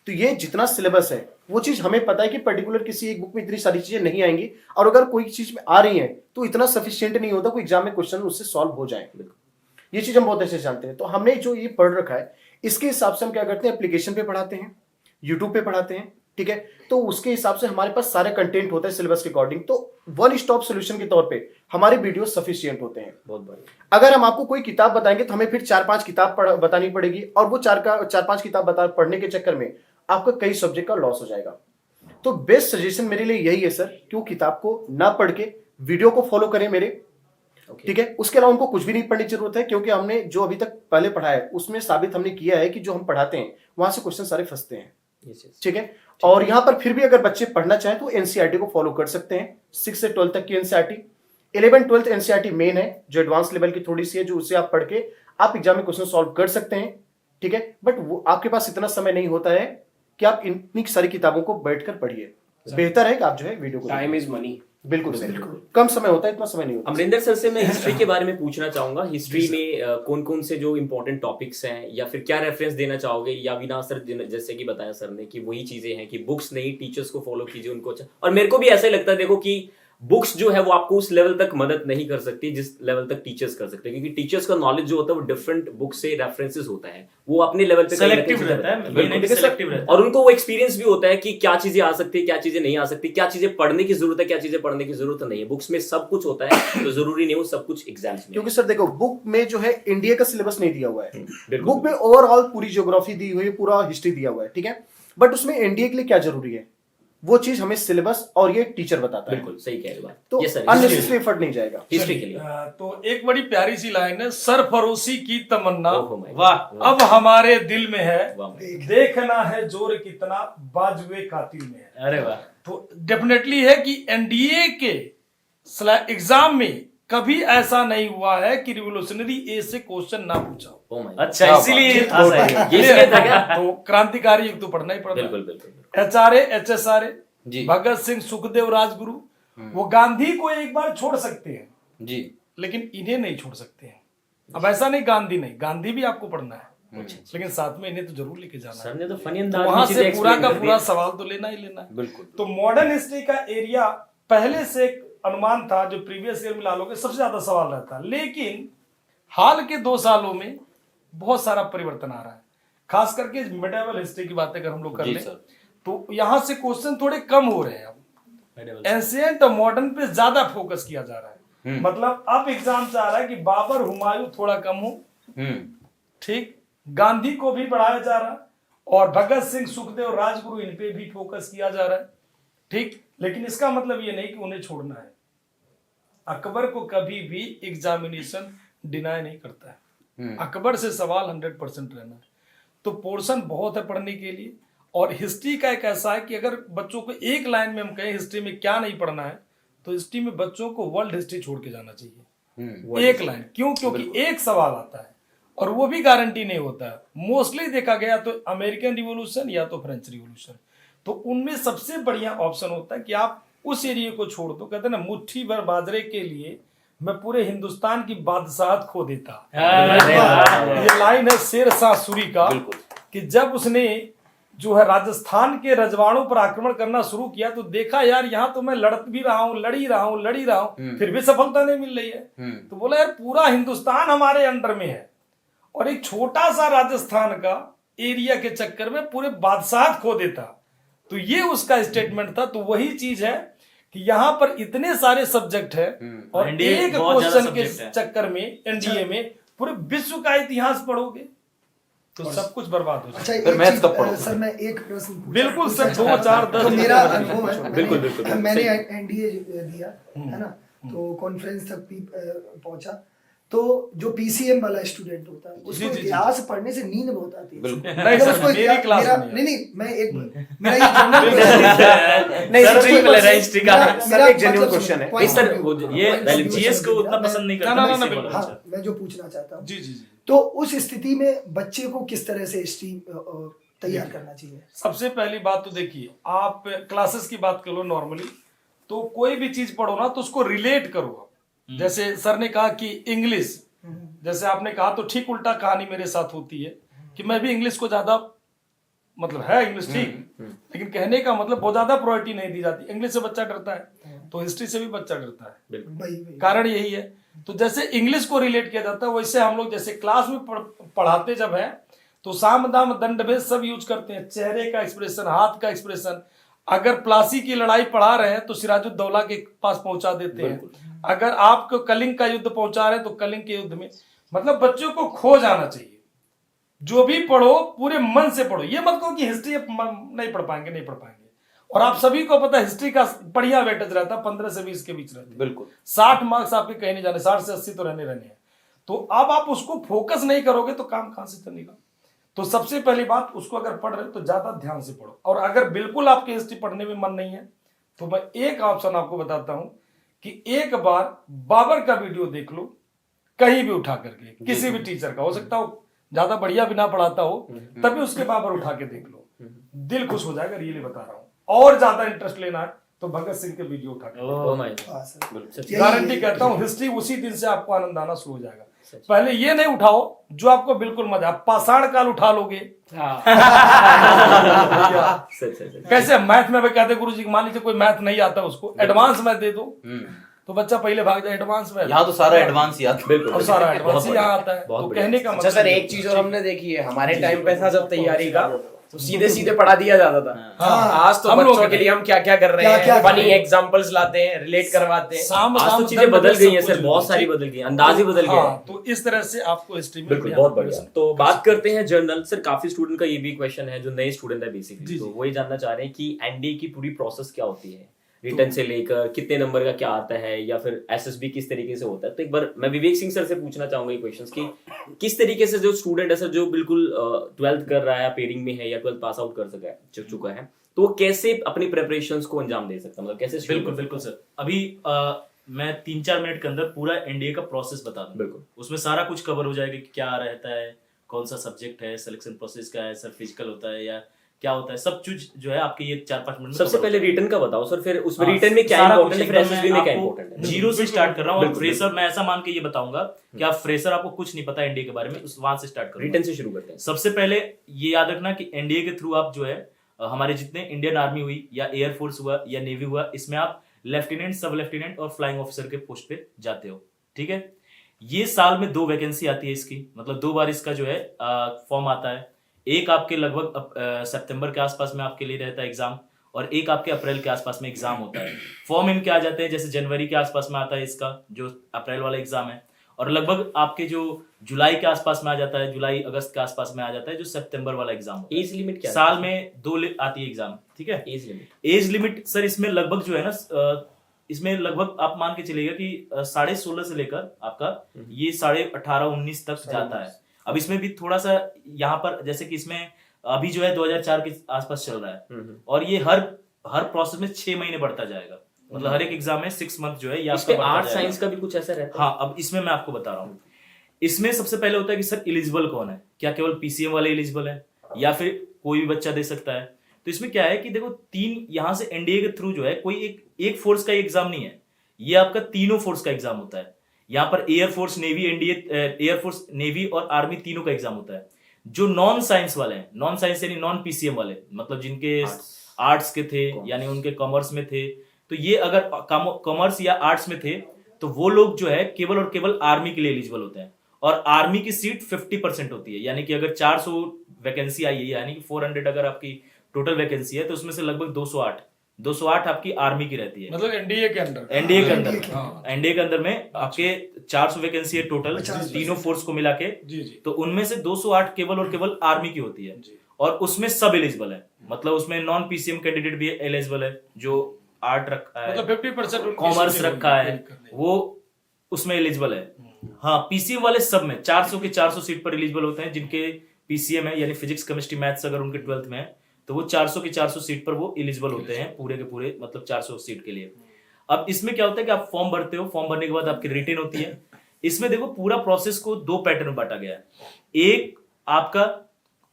तो ये जितना सिलेबस है वो चीज हमें पता है कि पर्टिकुलर किसी एक बुक में इतनी सारी चीजें नहीं आएंगी, और अगर कोई चीज में आ रही है तो इतना सफिशिएंट नहीं होता कोई एग्जाम में क्वेश्चन उससे सॉल्व हो जाए। ये चीज हम बहुत अच्छे से जानते हैं। तो हमने जो ये पढ़ रखा है इसके हिसाब से हम क्या करते हैं, एप्लीकेशन पे पढ़ाते हैं, यूट्यूब पे पढ़ाते हैं, ठीक है। तो उसके हिसाब से हमारे पास सारे कंटेंट होता है सिलेबस के अकॉर्डिंग। तो वन स्टॉप सोल्यूशन के तौर पे हमारे वीडियो सफिशिएंट होते हैं। बहुत बढ़िया। अगर हम आपको कोई किताब बताएंगे तो हमें फिर 4-5 किताब बतानी पड़ेगी, और वो 4-5 किताब पढ़ने के चक्कर में आपका कई सब्जेक्ट का लॉस हो जाएगा। तो बेस्ट सजेशन मेरे लिए यही है सर कि वो किताब को ना पढ़ के वीडियो को फॉलो करें मेरे, ठीक है। उसके अलावा उनको कुछ भी नहीं पढ़ने की जरूरत है, क्योंकि हमने जो अभी तक पहले पढ़ा है उसमें साबित हमने किया है कि जो हम पढ़ाते हैं वहां से क्वेश्चन सारे फंसते हैं, ठीक है। और यहाँ पर फिर भी अगर बच्चे पढ़ना चाहें तो एनसीईआरटी को फॉलो कर सकते हैं। 6 से 12 तक की एनसीईआरटी, 11-12 एनसीईआरटी मेन है, जो एडवांस लेवल की थोड़ी सी है, जो उसे आप पढ़ के आप एग्जाम में क्वेश्चन सॉल्व कर सकते हैं, ठीक है। बट वो आपके पास इतना समय नहीं होता है कि आप इतनी सारी किताबों को बैठकर पढ़िए। बेहतर है कि आप जो है वीडियो को, टाइम इज मनी। बिल्कुल कम समय होता है, इतना समय नहीं होता। अमरिंदर सर से मैं हिस्ट्री के बारे में पूछना चाहूंगा। हिस्ट्री में कौन कौन से जो इंपॉर्टेंट टॉपिक्स हैं, या फिर क्या रेफरेंस देना चाहोगे, या विनाश सर जैसे कि बताया सर ने कि वही चीजें हैं कि बुक्स नहीं, टीचर्स को फॉलो कीजिए, उनको अच्छा। और मेरे को भी ऐसा ही लगता है देखो कि बुक्स जो है वो आपको उस लेवल तक मदद नहीं कर सकती जिस लेवल तक टीचर्स कर सकते हैं, क्योंकि टीचर्स का नॉलेज जो होता है वो डिफरेंट बुक से रेफरेंसेस होता है, वो अपने लेवल पे सेलेक्टिव रहता है, बिल्कुल सेलेक्टिव रहता है। और उनको वो एक्सपीरियंस भी होता है कि क्या चीजें आ सकती है, क्या चीजें नहीं आ सकती, क्या चीजें पढ़ने की जरूरत है, क्या चीजें पढ़ने की जरूरत नहीं है। बुक्स में सब कुछ होता है, तो जरूरी नहीं हो सब कुछ एग्जाम्स में। क्योंकि सर देखो, बुक में जो है इंडिया का सिलेबस नहीं दिया हुआ है, बिल्कुल। बुक में ओवरऑल पूरी ज्योग्राफी दी हुई है, पूरा हिस्ट्री दिया हुआ है, ठीक है। बट उसमें एनडीए के लिए क्या जरूरी है वो चीज हमें सिलेबस और ये टीचर बताता है। बिल्कुल सही कह रहे हो बात। तो ये सर अननेसेसरी एफर्ट नहीं जाएगा हिस्ट्री के लिए। तो एक बड़ी प्यारी सी लाइन है, सरफरोशी की तमन्ना ओहो माय गॉड। वाह, अब हमारे दिल में है, वाह। देखना है जोर कितना बाजुए कातिल में है। अरे वाह। तो डेफिनेटली है कि एनडीए के एग्जाम में कभी ऐसा नहीं हुआ है कि रिवोल्यूशनरी ए से क्वेश्चन ना पूछा हो। Oh my God. अच्छा, इसीलिए था सही। ये इसलिए था क्या? तो क्रांतिकारी युग तो पढ़ना ही पड़ता बिल्कुल है। बिल्कुल। एचआरए, एचएसआरए, जी। भगत सिंह, सुखदेव, राजगुरु, वो गांधी को एक बार छोड़ सकते हैं, जी। लेकिन इन्हें नहीं छोड़ सकते हैं। अब ऐसा नहीं गांधी नहीं, गांधी भी आपको पढ़ना है, लेकिन साथ में इन्हें तो जरूर लेके जाना सर है। ने तो फनी तो अंदाज वहां में से चीजें पूरा explain का कर पूरा दी। सवाल तो लेना ही लेना है। बिल्कुल। तो मॉडर्न हिस्ट्री का एरिया पहले से एक अनुमान था, जो प्रीवियस ईयर में डालोगे सबसे ज्यादा सवाल रहता है, लेकिन हाल के 2 सालों में बहुत सारा परिवर्तन आ रहा है। खास करके मिडिवल हिस्ट्री की बातें अगर हम लोग कर जी लें सर। तो यहाँ से क्वेश्चन थोड़े कम हो रहे हैं। अब एंशिएंट और मॉडर्न पे ज्यादा फोकस किया जा रहा है। मतलब अब एग्जाम से आ रहा है कि बाबर, हुमायूं थोड़ा कम हो, ठीक, गांधी को भी बढ़ाया जा रहा है, और भगत सिंह, सुखदेव, राजगुरु, इन पे भी फोकस किया जा रहा है, ठीक। लेकिन इसका मतलब ये नहीं कि उन्हें छोड़ना है। अकबर को कभी भी एग्जामिनेशन डिनाई नहीं करता है। अकबर से सवाल 100% रहना है। तो पोर्शन बहुत है पढ़ने के लिए। और हिस्ट्री का एक ऐसा है कि अगर बच्चों को एक लाइन में हम कहें हिस्ट्री में क्या नहीं पढ़ना है, तो हिस्ट्री में बच्चों को वर्ल्ड हिस्ट्री छोड़ के जाना चाहिए। एक लाइन क्यों? क्योंकि एक सवाल आता है और वो भी गारंटी नहीं होता है। मोस्टली देखा गया तो अमेरिकन रिवॉल्यूशन या तो फ्रेंच रिवॉल्यूशन, तो उनमें सबसे बढ़िया ऑप्शन होता है कि आप उस एरिया को छोड़ दो। कहते हैं ना, मुट्ठी भर बाजरे के लिए मैं पूरे हिंदुस्तान की बादशाहत खो देता। ये लाइन है शेर शाह सूरी का, कि जब उसने जो है राजस्थान के रजवाड़ों पर आक्रमण करना शुरू किया तो देखा यार यहाँ तो मैं लड़ भी रहा हूँ, लड़ी रहा हूँ, फिर भी सफलता नहीं मिल रही है। तो बोला यार पूरा हिंदुस्तान हमारे अंडर में है और एक छोटा सा राजस्थान का एरिया के चक्कर में पूरे बादशाह खो देता। तो ये उसका स्टेटमेंट था। तो वही चीज है कि यहाँ पर इतने सारे सब्जेक्ट है और NDA एक बहुत ज्यादा क्वेश्चन के subject है। चक्कर में एनडीए में पूरे विश्व का इतिहास पढ़ोगे तो सब कुछ बर्बाद हो अच्छा, जाएगा। एक मैथ्स चीज, कब पढ़ोगे? सर मैं एक प्रश्न पूछना बिल्कुल सर, चाहता 2, 4, हूं। 10 तो मेरा अनुभव है, बिल्कुल, बिल्कुल, मैंने सही। एनडीए दिया है ना, तो कॉन्फ्रेंस तक भी पहुंचा। तो जो पीसीएम वाला स्टूडेंट होता है उसको जी, जी। इतिहास पढ़ने से नींद बहुत आती है। बिल्कुल। नहीं जब सर, उसको मेरी इतिहास- क्लास मेरा- में नहीं नहीं, मैं एक मेरा ये जनरल नहीं, सर, हिस्ट्री मेरा- वाला हिस्ट्री का मेरा- सर मेरा एक genuine मतलब question है। point नहीं सर, of view- वो ये point of view जीएस को समझ उतना लिया। पसंद नहीं ना, करता। ना, ना, इससे बिल्कुल। बोला। हाँ, मैं जो पूछना चाहता हूँ, जी जी जी। तो उस स्थिति में बच्चे को किस तरह से हिस्ट्री तैयार करना चाहिए? सबसे पहली बात तो देखिए, आप क्लासेस की बात कर लो नॉर्मली, तो कोई भी चीज पढ़ो ना तो उसको रिलेट करो। जैसे सर ने कहा कि इंग्लिश, जैसे आपने कहा तो ठीक उल्टा कहानी मेरे साथ होती है कि मैं भी इंग्लिश को ज्यादा मतलब है इंग्लिश ठीक, लेकिन कहने का मतलब बहुत ज्यादा प्रायोरिटी नहीं दी जाती। इंग्लिश से बच्चा डरता है तो हिस्ट्री से भी बच्चा डरता है, वही कारण यही है। तो जैसे इंग्लिश को रिलेट किया जाता है वैसे हम लोग जैसे क्लास में पढ़ाते जब है तो साम दाम दंड भेद सब यूज करते हैं। चेहरे का एक्सप्रेशन, हाथ का एक्सप्रेशन। अगर प्लासी की लड़ाई पढ़ा रहे हैं तो सिराजुद्दौला के पास पहुंचा देते हैं। अगर आपको कलिंग का युद्ध पहुंचा रहे हैं तो कलिंग के युद्ध में, मतलब बच्चों को खो जाना चाहिए। जो भी पढ़ो पूरे मन से पढ़ो। ये मत कहो कि हिस्ट्री नहीं पढ़ पाएंगे। और आप सभी को पता है हिस्ट्री का बढ़िया वेटेज रहता है, 15 से 20 के बीच रहता है। बिल्कुल 60 मार्क्स आपके कहीं नहीं जाने, 60 से 80 तो रहने हैं। तो अब आप उसको फोकस नहीं करोगे तो काम कहां से चलेगा? तो सबसे पहली बात, उसको अगर पढ़ रहे हो तो ज्यादा ध्यान से पढ़ो। और अगर बिल्कुल आपके हिस्ट्री पढ़ने में मन नहीं है तो मैं एक ऑप्शन आपको बताता हूं कि एक बार बाबर का वीडियो देख लो, कहीं भी उठा करके, किसी भी टीचर का, हो सकता हो ज्यादा बढ़िया भी ना पढ़ाता हो, तभी उसके बाबर उठा के देख लो, दिल खुश हो जाएगा। रियली बता रहा हूं। और ज्यादा इंटरेस्ट लेना है तो भगत सिंह के वीडियो उठा के ओह माय हाँ, सर। गॉड। गारंटी कहता हूं हिस्ट्री उसी दिन से आपको आनंद आना शुरू हो जाएगा। पहले ये नहीं उठाओ जो आपको बिल्कुल मजा, पाषाण काल उठा लोगे। सच। कैसे मैथ में भी कहते गुरु जी, मान लीजिए कोई मैथ नहीं आता उसको, एडवांस मैथ दे दो तो बच्चा पहले भाग जाए एडवांस में। यहाँ तो सारा एडवांस याद बिल्कुल और सारा बहुत एडवांस ही बढ़िया, यहाँ आता है। बहुत तो बढ़िया। कहने का अच्छा मतलब सर, एक चीज और हमने देखी है, हमारे टाइम पे था जब तैयारी का तो सीधे सीधे पढ़ा दिया जाता था। हाँ, आज तो हम लोग बच्चों के लिए हम क्या क्या कर रहे क्या-क्या हैं, कर फनी रहे हैं। एग्जांपल्स लाते हैं, रिलेट करवाते हैं। आज तो चीजें बदल गई हैं सर, बहुत सारी बदल गई, अंदाज ही बदल गया है। हाँ, तो इस तरह से आपको हिस्ट्री में बिल्कुल, ध्यान बहुत बढ़िया। रखना तो बात करते हैं जर्नल। सर काफी स्टूडेंट का ये भी क्वेश्चन है जो नए स्टूडेंट है जी, बेसिकली, जी। तो वही जानना चाह रहे हैं कि एनडीए की पूरी प्रोसेस क्या होती है, रिटर्न से लेकर कितने नंबर का क्या आता है, या फिर एसएसबी किस तरीके से होता है। तो एक बार मैं विवेक सिंह सर से पूछना चाहूंगा ये क्वेश्चंस कि किस तरीके से जो स्टूडेंट है सर, जो बिल्कुल 12th कर रहा है, पेयरिंग में है या 12th पास आउट कर चुका है, तो वो कैसे अपनी प्रिपरेशंस को अंजाम दे सकता है, मतलब कैसे शुरू बिल्कुल कर बिल्कुल सर। अभी मैं 3-4 मिनट के अंदर पूरा एनडीए का प्रोसेस बता दूं। बिल्कुल। उसमें सारा कुछ कवर हो जाएगा कि क्या रहता है, कौन सा सब्जेक्ट है, सिलेक्शन प्रोसेस क्या है, सर फिजिकल होता है या क्या होता है, सब चीज जो है आपके ये 4-5 मिनट में सबसे cover पहले हो रिटर्न का बताओ सर, फिर उसमें हाँ, रिटर्न में क्या सारा इंपॉर्टेंट है, कुछ फिर एकदम एसएसबी में क्या मैं आपको इंपॉर्टेंट है। जीरो से स्टार्ट कर रहा हूँ। बिल्कुल, फ्रेशर मैं ऐसा मान के ये बताऊंगा कि आप फ्रेशर, आपको कुछ नहीं पता एनडीए के बारे में, वहां से स्टार्ट करो। रिटर्न से शुरू करते हैं। सबसे पहले ये याद रखना कि एनडीए के थ्रू आप जो है हमारे जितने इंडियन आर्मी हुई या एयरफोर्स हुआ या नेवी हुआ, इसमें आप लेफ्टिनेंट, सब लेफ्टिनेंट और फ्लाइंग ऑफिसर के पोस्ट पे जाते हो। ठीक है, ये साल में 2 वैकेंसी आती है इसकी, मतलब 2 बार इसका जो है फॉर्म आता है। एक आपके लगभग सितंबर के आसपास में आपके लिए रहता है एग्जाम, और एक आपके अप्रैल के आसपास में एग्जाम होता है। फॉर्म इनके आ जाते हैं जैसे जनवरी के आसपास में आता है इसका जो अप्रैल वाला एग्जाम है, और लगभग आपके जो जुलाई के आसपास में आ जाता है, जुलाई अगस्त के आसपास में आ जाता है जो सितंबर वाला एग्जाम होता है। एज लिमिट क्या है? साल में 2 आती है एग्जाम। ठीक है, age limit age limit sir इसमें लगभग जो है ना इसमें लगभग आप मान के चलिएगा कि 16.5 से लेकर आपका ये 18.5-19 तक जाता है। अब इसमें भी थोड़ा सा यहाँ पर जैसे कि इसमें अभी जो है 2004 के आसपास चल रहा है और ये हर प्रोसेस में 6 महीने बढ़ता जाएगा। मतलब हर एक एग्जाम में 6 मंथ जो है ये आपका बढ़ता आर्ट जाएगा। साइंस का भी कुछ ऐसा रहता है? हाँ, अब इसमें मैं आपको बता रहा हूँ। इसमें सबसे पहले होता है कि सर एलिजिबल कौन है, क्या केवल पीसीएम वाले एलिजिबल है या फिर कोई भी बच्चा दे सकता है। तो इसमें क्या है कि देखो 3 यहाँ से एनडीए के थ्रू जो है कोई एक फोर्स का एग्जाम नहीं है, ये आपका तीनों फोर्स का एग्जाम होता है। यहाँ पर air force, navy, NDA, air force, navy और आर्मी तीनों का एग्जाम होता है। जो नॉन साइंस वाले हैं, नॉन साइंस यानी नॉन पीसीएम वाले, मतलब जिनके आर्ट्स के थे यानी उनके कॉमर्स में थे, तो ये अगर कॉमर्स या आर्ट्स में थे तो वो लोग जो है केवल और केवल आर्मी के लिए एलिजिबल होते हैं। और आर्मी की सीट 50% होती है, यानी कि अगर 400 वैकेंसी आई है यानी कि 400 अगर आपकी टोटल वैकेंसी है तो उसमें से लगभग 208 आपकी आर्मी की रहती है। मतलब एनडीए के अंदर एनडीए के अंदर में आपके 400 वैकेंसी है टोटल तीनों फोर्स को मिला के, तो उनमें से 208 केवल और केवल आर्मी की होती है और उसमें सब एलिजिबल है। मतलब उसमें नॉन पीसीएम कैंडिडेट भी एलिजिबल है, जो आर्ट रखा है, मतलब 50% कॉमर्स रखा है, वो उसमें एलिजिबल है। हाँ, पीसीएम वाले सब में 400 के 400 सीट पर एलिजिबल होते हैं। जिनके पीसीएम है यानी फिजिक्स, केमिस्ट्री, मैथ्स अगर उनके 12th में है तो वो 400 के 400 सीट पर वो एलिजिबल होते हैं पूरे के पूरे, मतलब 400 सीट के लिए। अब इसमें क्या होता है कि आप फॉर्म भरते हो, फॉर्म भरने के बाद आपकी रिटेन होती है। इसमें देखो पूरा प्रोसेस को 2 पैटर्न में बांटा गया है। एक आपका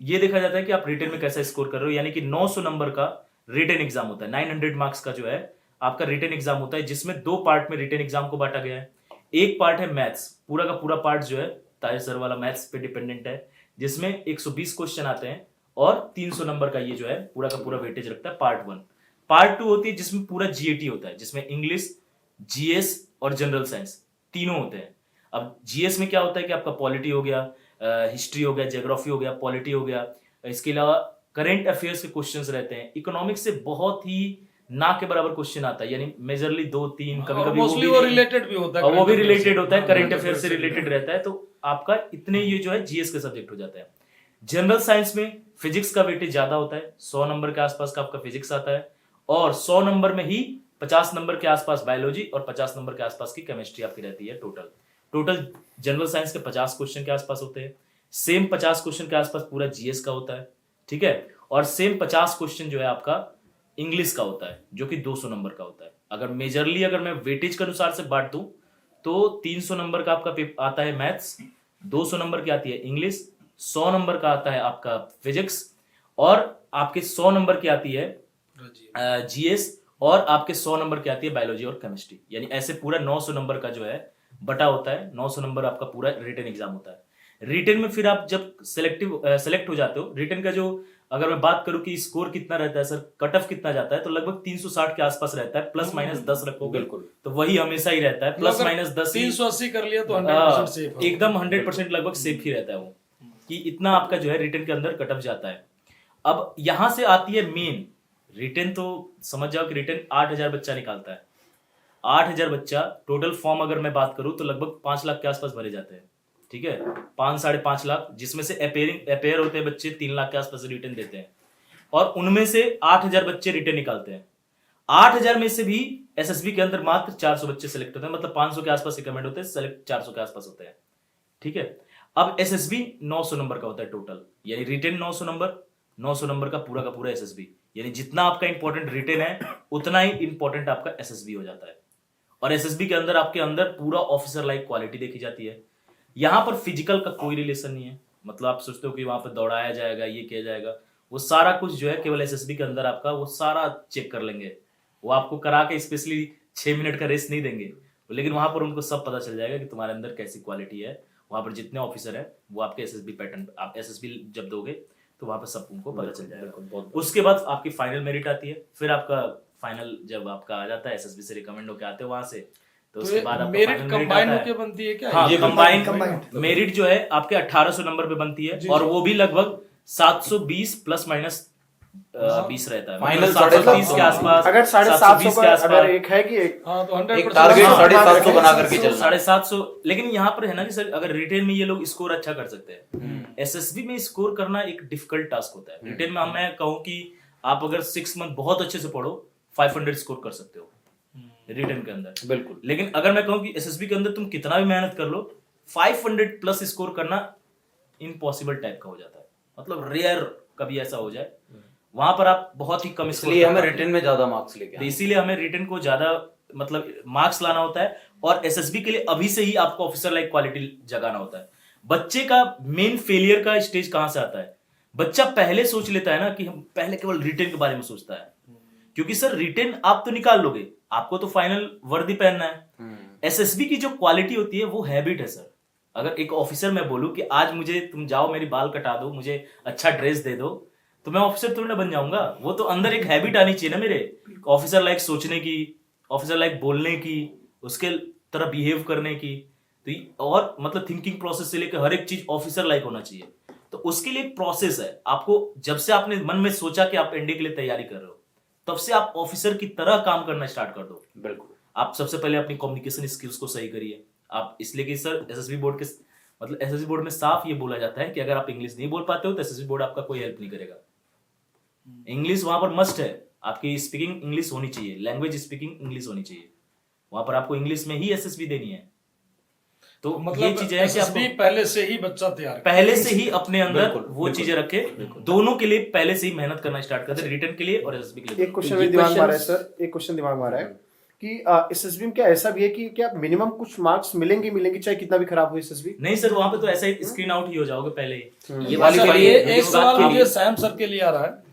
ये देखा जाता है कि आप रिटेन में कैसा स्कोर कर रहे हो, यानी कि 900 नंबर का रिटेन एग्जाम होता है। 900 मार्क्स का जो है आपका रिटेन एग्जाम होता है, जिसमें 2 पार्ट में रिटेन एग्जाम को बांटा गया है। एक पार्ट है मैथ्स, पूरा का पूरा पार्ट जो है ताहिर सर वाला मैथ्स पे डिपेंडेंट है, जिसमें 120 क्वेश्चन आते हैं और 300 नंबर का ये जो है पूरा का पूरा वेटेज रखता है पार्ट 1। पार्ट 2 होती है जिसमें पूरा जीएटी होता है, जिसमें इंग्लिश, जीएस और जनरल साइंस तीनों होते हैं। अब जीएस में क्या होता है कि आपका पॉलिटी हो गया, हिस्ट्री हो गया, ज्योग्राफी हो गया, पॉलिटी हो गया, इसके अलावा करंट अफेयर्स के क्वेश्चंस रहते हैं। इकोनॉमिक्स से बहुत ही ना के बराबर क्वेश्चन आता है, यानी मेजरली 2-3 कभी-कभी मोस्टली वो रिलेटेड भी होता है, वो भी रिलेटेड होता है, करंट अफेयर से रिलेटेड रहता है। तो आपका इतने ये जो है जीएस के सब्जेक्ट हो जाता है। जनरल साइंस में फिजिक्स का वेटेज ज्यादा होता है, 100 नंबर के आसपास का आपका फिजिक्स आता है और 100 नंबर में ही 50 नंबर के आसपास बायोलॉजी और 50 नंबर के आसपास की केमिस्ट्री आपकी रहती है। टोटल जनरल साइंस के 50 क्वेश्चन के आसपास होते हैं। सेम 50 क्वेश्चन के आसपास पूरा जीएस का होता है, ठीक है। और सेम 50 क्वेश्चन जो है आपका इंग्लिश का होता है, जो कि 200 नंबर का होता है। अगर मेजरली अगर मैं वेटेज के अनुसार से बांट दूं तो 300 नंबर का आपका आता है मैथ्स, 200 नंबर की आती है इंग्लिश, 100 नंबर का आता है आपका फिजिक्स और आपके 100 नंबर की आती है जीएस और आपके 100 नंबर की आती है बायोलॉजी और केमिस्ट्री। यानी ऐसे पूरा 900 नंबर का जो है बटा होता है। 900 नंबर आपका पूरा रिटन एग्जाम होता है। रिटन में फिर आप जब सेलेक्ट हो जाते हो, रिटन का जो अगर मैं बात करूं कि स्कोर कितना रहता है सर, कट ऑफ कितना जाता है, तो लगभग 360 के आसपास रहता है। प्लस माइनस 10 रखोगे बिल्कुल, तो वही हमेशा ही रहता है, प्लस माइनस 10। 380 कर लिया तो 100% सेफ है, एकदम 100% लगभग सेफ ही रहता है वो, कि इतना आपका जो है रिटन के अंदर कट ऑफ जाता है। अब यहां से आती है मेन रिटन। तो समझ जाओ कि रिटन 8000 बच्चा निकालता है। 8000 बच्चा टोटल फॉर्म अगर मैं बात करूं तो लगभग 5 लाख के आसपास भरे जाते हैं, ठीक है, 5-5.5 लाख, जिसमें से अपेयर होते हैं बच्चे 3 लाख के आसपास रिटर्न देते हैं और उनमें से 8000 बच्चे रिटर्न निकालते हैं। 8000 में से भी एसएसबी के अंदर मात्र 400 बच्चे सिलेक्ट होते हैं, मतलब 500 के आसपास रिकमेंड होते हैं, सेलेक्ट 400 के आसपास होते हैं, ठीक है। अब एसएसबी 900 नंबर का होता है टोटल, यानी रिटर्न 900 नंबर का पूरा एसएसबी, यानी जितना आपका इंपॉर्टेंट रिटर्न है उतना ही इंपॉर्टेंट आपका एसएसबी हो जाता है। और एसएसबी के अंदर आपके अंदर पूरा ऑफिसर लाइक क्वालिटी देखी जाती है। यहां पर फिजिकल का कोई रिलेशन नहीं है, मतलब आप सोचते हो कि वहां पर दौड़ाया जाएगा, ये किया जाएगा, वो सारा कुछ जो है केवल एसएसबी के अंदर आपका वो सारा चेक कर लेंगे। वो आपको करा के स्पेशली 6 मिनट का रेस्ट नहीं देंगे, लेकिन वहां पर उनको सब पता चल जाएगा कि तुम्हारे अंदर कैसी क्वालिटी है। वहां पर जितने ऑफिसर है वो आपके एसएसबी पैटर्न, आप एसएसबी जब दोगे तो वहां पर सब उनको पता चल जाएगा। उसके बाद आपकी फाइनल मेरिट आती है, फिर आपका फाइनल जब आपका आ जाता है, एसएसबी से रिकमेंड होकर आते हो वहां से, तो उसके बाद आपका मेरिट फाइनल कंबाइन आता होके है। बनती है क्या? हाँ, ये कंबाइंड मेरिट जो है आपके 1800 नंबर पे बनती है और वो भी लगभग 720 प्लस माइनस 20 रहता है, फाइनल 730 के आसपास, अगर 750 के आसपास अगर एक है कि एक हाँ, तो एक 100% टारगेट हाँ, 750 बना करके चलना। 750। लेकिन यहाँ पर है ना कि सर अगर रिटेन में ये लोग स्कोर अच्छा कर सकते हैं, एसएसबी में स्कोर करना एक डिफिकल्ट टास्क होता है। रिटेन में मैं कहूँ कि आप अगर 6 मंथ बहुत अच्छे से पढ़ो 500 स्कोर कर सकते हो, रिटर्न के अंदर। बिल्कुल। लेकिन अगर मैं कहूँ कि एसएसबी के अंदर तुम कितना भी मेहनत कर लो, 500 प्लस स्कोर करना इम्पॉसिबल टाइप का हो जाता है। मतलब रेयर कभी ऐसा हो जाए, वहां पर आप बहुत ही कम स्कोर। इसलिए हमें रिटर्न में ज्यादा मार्क्स लेके तो आने हैं। इसीलिए हमें रिटर्न को ज्यादा मतलब मार्क्स लाना होता है, और एसएसबी के लिए अभी से ही आपको ऑफिसर लाइक क्वालिटी जगाना होता है। बच्चे का मेन फेलियर का स्टेज कहां से आता है? बच्चा पहले सोच लेता है ना कि हम पहले केवल रिटर्न के बारे में सोचता है, क्योंकि सर रिटर्न आप तो निकाल लोगे, आपको तो फाइनल वर्दी पहनना है। एसएसबी की जो क्वालिटी होती है वो हैबिट है सर। अगर एक ऑफिसर मैं बोलूं कि आज मुझे तुम जाओ मेरी बाल कटा दो, मुझे अच्छा ड्रेस दे दो, तो मैं ऑफिसर थोड़ी ना बन जाऊंगा। वो तो अंदर एक हैबिट आनी चाहिए ना मेरे, ऑफिसर लाइक सोचने की, ऑफिसर लाइक बोलने की, उसके तरह बिहेव करने की। तो और मतलब थिंकिंग प्रोसेस से लेकर हर एक चीज ऑफिसर लाइक होना चाहिए। तो उसके लिए एक प्रोसेस है। आपको जब से आपने मन में सोचा कि आप एनडीए के लिए तैयारी कर रहे हो, तब से आप ऑफिसर की तरह काम करना स्टार्ट कर दो। बिल्कुल। आप सबसे पहले अपनी कम्युनिकेशन स्किल्स को सही करिए। आप इसलिए कि सर एसएसबी बोर्ड के मतलब एसएसबी बोर्ड में साफ ये बोला जाता है कि अगर आप इंग्लिश नहीं बोल पाते हो तो एसएसबी बोर्ड आपका कोई हेल्प नहीं करेगा। इंग्लिश वहां पर मस्ट है, आपकी स्पीकिंग इंग्लिश होनी चाहिए, लैंग्वेज स्पीकिंग इंग्लिश होनी चाहिए। वहां पर आपको इंग्लिश में ही एसएसबी देनी है। तो ये मतलब चीजें हैं कि SSB आपको पहले से ही बच्चा तैयार पहले से ही अपने अंदर बिल्कुल, वो चीजें रखे, दोनों के लिए पहले से ही मेहनत करना स्टार्ट कर दे, रिटर्न के लिए और एसएसबी के लिए। एक क्वेश्चन ये मेरे दिमाग में आ रहा है questions- सर, एक क्वेश्चन दिमाग में आ रहा है कि एसएसबी में क्या ऐसा भी है कि क्या मिनिमम कुछ मार्क्स मिलेंगे चाहे कितना भी खराब हो एसएसबी? नहीं सर, वहां पे तो ऐसा ही स्क्रीन आउट ही हो जाओगे पहले ही। ये अच्छा, वाली के ये लिए एक इस सवाल बात के मुझे लिए सैम सर के लिए आ रहा है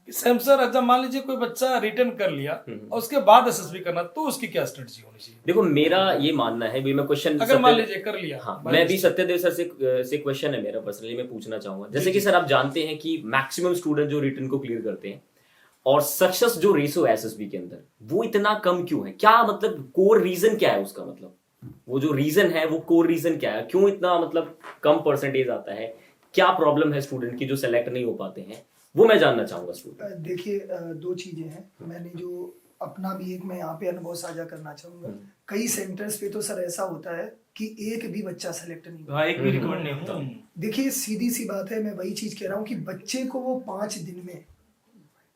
कि सैम सर, अच्छा मान लीजिए कोई बच्चा रिटर्न कर लिया और उसके बाद एसएसबी करना, तो उसकी क्या स्ट्रेटजी होनी चाहिए? देखो मेरा ये मानना है, भी मैं क्वेश्चन अगर मान लीजिए कर लिया, हाँ, मैं भी सत्यदेव सर से क्वेश्चन है मेरा पर्सनली, मैं पूछना चाहूंगा। जैसे कि सर आप जानते हैं कि मैक्सिमम स्टूडेंट जो रिटर्न को क्लियर करते हैं और सक्सेस जो रेशो है एसएसबी के अंदर वो इतना कम क्यों है? क्या मतलब कोर रीजन क्या है उसका? मतलब वो जो रीजन है वो कोर रीजन क्या है, क्यों इतना मतलब कम परसेंटेज आता है? क्या प्रॉब्लम है स्टूडेंट की जो सेलेक्ट नहीं हो पाते हैं, वो मैं जानना चाहूंगा स्टूडेंट। देखिए, दो चीजें हैं। मैंने जो अपना भी एक मैं यहाँ पे अनुभव साझा करना चाहूंगा। कई सेंटर्स पे तो सर ऐसा होता है कि एक भी बच्चा सेलेक्ट नहीं हुआ। हाँ, एक भी रिकमेंड नहीं होता। देखिए सीधी सी बात है, मैं वही चीज कह रहा हूँ कि बच्चे को वो 5 दिन में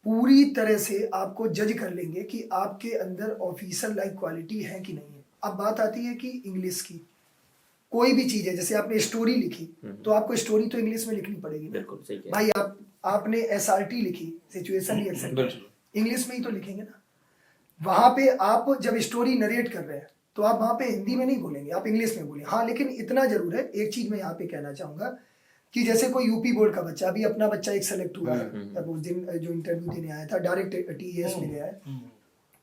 पूरी तरह से आपको जज कर लेंगे कि आपके अंदर ऑफिसर लाइक क्वालिटी है कि नहीं है। अब बात आती है कि इंग्लिश की कोई भी चीज है, जैसे आपने स्टोरी लिखी तो आपको स्टोरी तो इंग्लिश में लिखनी पड़ेगी ना। बिल्कुल सही कह भाई आपने एसआरटी लिखी, सिचुएशन रिएक्शन, इंग्लिश में ही तो लिखेंगे ना। वहां पे आप जब स्टोरी नरेट कर रहे हैं तो आप वहां पे हिंदी में नहीं बोलेंगे, आप इंग्लिश में बोलेंगे। हाँ, लेकिन इतना जरूर है, एक चीज मैं यहाँ पे कहना चाहूंगा कि जैसे कोई यूपी बोर्ड का बच्चा, अभी अपना बच्चा एक सेलेक्ट हुआ है, अब उस दिन जो इंटरव्यू देने आया था डायरेक्ट टीएस में गया है,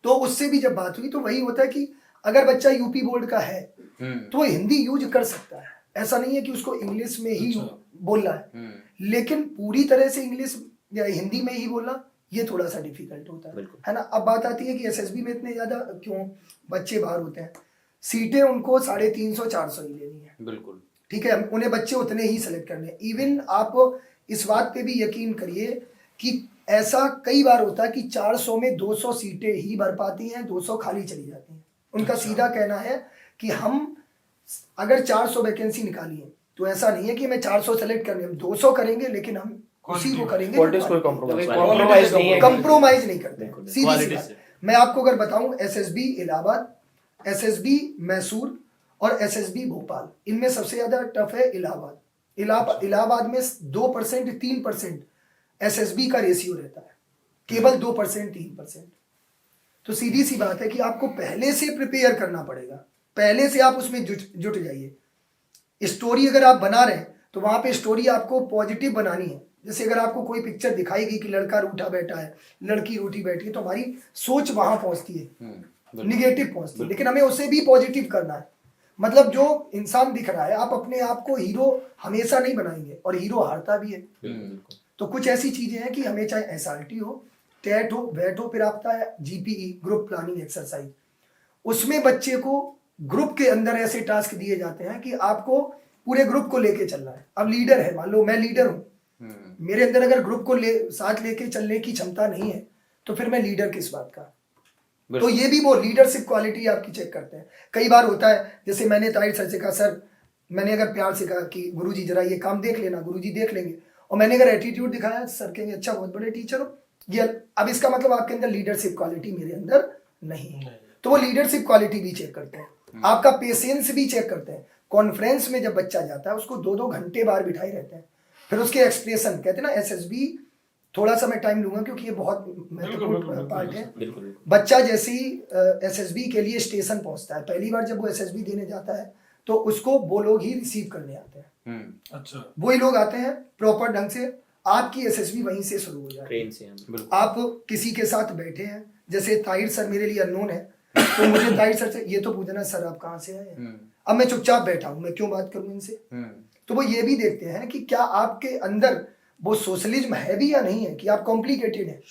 तो उससे भी जब बात हुई तो वही होता है कि अगर बच्चा यूपी बोर्ड का है तो वो हिंदी यूज कर सकता है, ऐसा नहीं है कि उसको इंग्लिश में ही बोलना है। लेकिन पूरी तरह से इंग्लिश या हिंदी में ही बोलना ये थोड़ा सा डिफिकल्ट होता है ना। अब बात आती है कि एसएसबी में इतने ज्यादा क्यों बच्चे बाहर होते हैं, सीटें उनको 350-400 ही लेनी है। बिल्कुल ठीक है, उन्हें बच्चे उतने ही सेलेक्ट करने हैं। इवन आप इस बात पे भी यकीन करिए कि ऐसा कई बार होता है कि 400 में 200 सीटें ही भर पाती हैं, 200 खाली चली जाती हैं। उनका सीधा कहना है कि हम अगर 400 वैकेंसी निकाली है तो ऐसा नहीं है कि हमें 400 सेलेक्ट करने, हम 200 करेंगे लेकिन हम उसी को करेंगे, कॉम्प्रोमाइज नहीं करते। सीधी सी बात। मैं आपको अगर बताऊं, एसएसबी इलाहाबाद, एसएसबी मैसूर और एसएसबी भोपाल, इनमें सबसे ज्यादा टफ है इलाहाबाद। इलाहाबाद में 2% 3% एसएसबी का रेशियो रहता है, केवल 2% 3%। तो सीधी सी बात है कि आपको पहले से प्रिपेयर करना पड़ेगा, पहले से आप उसमें जुट जाइए। स्टोरी अगर आप बना रहे हैं तो वहां पे स्टोरी आपको पॉजिटिव बनानी है। जैसे अगर आपको कोई पिक्चर दिखाएगी कि लड़का रूठा बैठा है, लड़की रूठी बैठी है, तो हमारी सोच वहां पहुंचती है, निगेटिव पहुंचती है, लेकिन हमें उसे भी पॉजिटिव करना है। मतलब जो इंसान दिख रहा है, आप अपने आप को हीरो हमेशा नहीं बनाएंगे, और हीरो हारता भी है। तो कुछ ऐसी चीजें हैं कि हमें चाहे एसआरटी हो, टेट हो, वेट हो, फिर आपका है जीपीई, ग्रुप प्लानिंग एक्सरसाइज, उसमें बच्चे को ग्रुप के अंदर ऐसे टास्क दिए जाते हैं कि आपको पूरे ग्रुप को लेके चलना है। अब लीडर है, मान लो मैं लीडर हूं, मेरे अंदर अगर ग्रुप को साथ लेके चलने की क्षमता नहीं है तो फिर मैं लीडर किस बात का। तो ये भी वो लीडरशिप क्वालिटी आपकी चेक करते हैं। कई बार होता है, जैसे मैंने ताहिर सर से कहा, सर मैंने अगर प्यार से कहा कि गुरुजी जरा ये काम देख लेना, गुरुजी देख लेंगे, और मैंने अगर एटीट्यूड दिखाया, सर कहेंगे अच्छा बहुत बड़े टीचर हो ये। अब इसका मतलब आपके अंदर लीडरशिप क्वालिटी मेरे अंदर नहीं है। तो वो लीडरशिप क्वालिटी भी चेक करते हैं, आपका पेशेंस भी चेक करते हैं। कॉन्फ्रेंस में जब बच्चा जाता है उसको 2-2 घंटे बाहर बिठाए रहते हैं, फिर उसके एक्सप्रेशन कहते हैं ना, एसएसबी थोड़ा सा मैं टाइम लूंगा क्योंकि ये बहुत महत्वपूर्ण पार्ट है। बच्चा जैसे ही एसएसबी के लिए स्टेशन पहुंचता है, पहली बार जब वो एसएसबी देने जाता है तो उसको वो लोग ही रिसीव करने आते हैं। अच्छा, वही लोग आते हैं प्रॉपर ढंग से, आपकी एसएसबी वहीं से शुरू हो जाती है। ट्रेन से आप किसी के साथ बैठे हैं, जैसे ताहिर सर मेरे लिए अननोन है, तो मुझे ताहिर सर से ये तो पूछना सर आप कहाँ से आए हैं, अब मैं चुपचाप बैठा हूं, मैं क्यों बात करूं इनसे। तो वो ये भी देखते हैं कि क्या आपके अंदर वो सोशलिज्म है भी या नहीं है, कि आप कॉम्प्लिकेटेड है,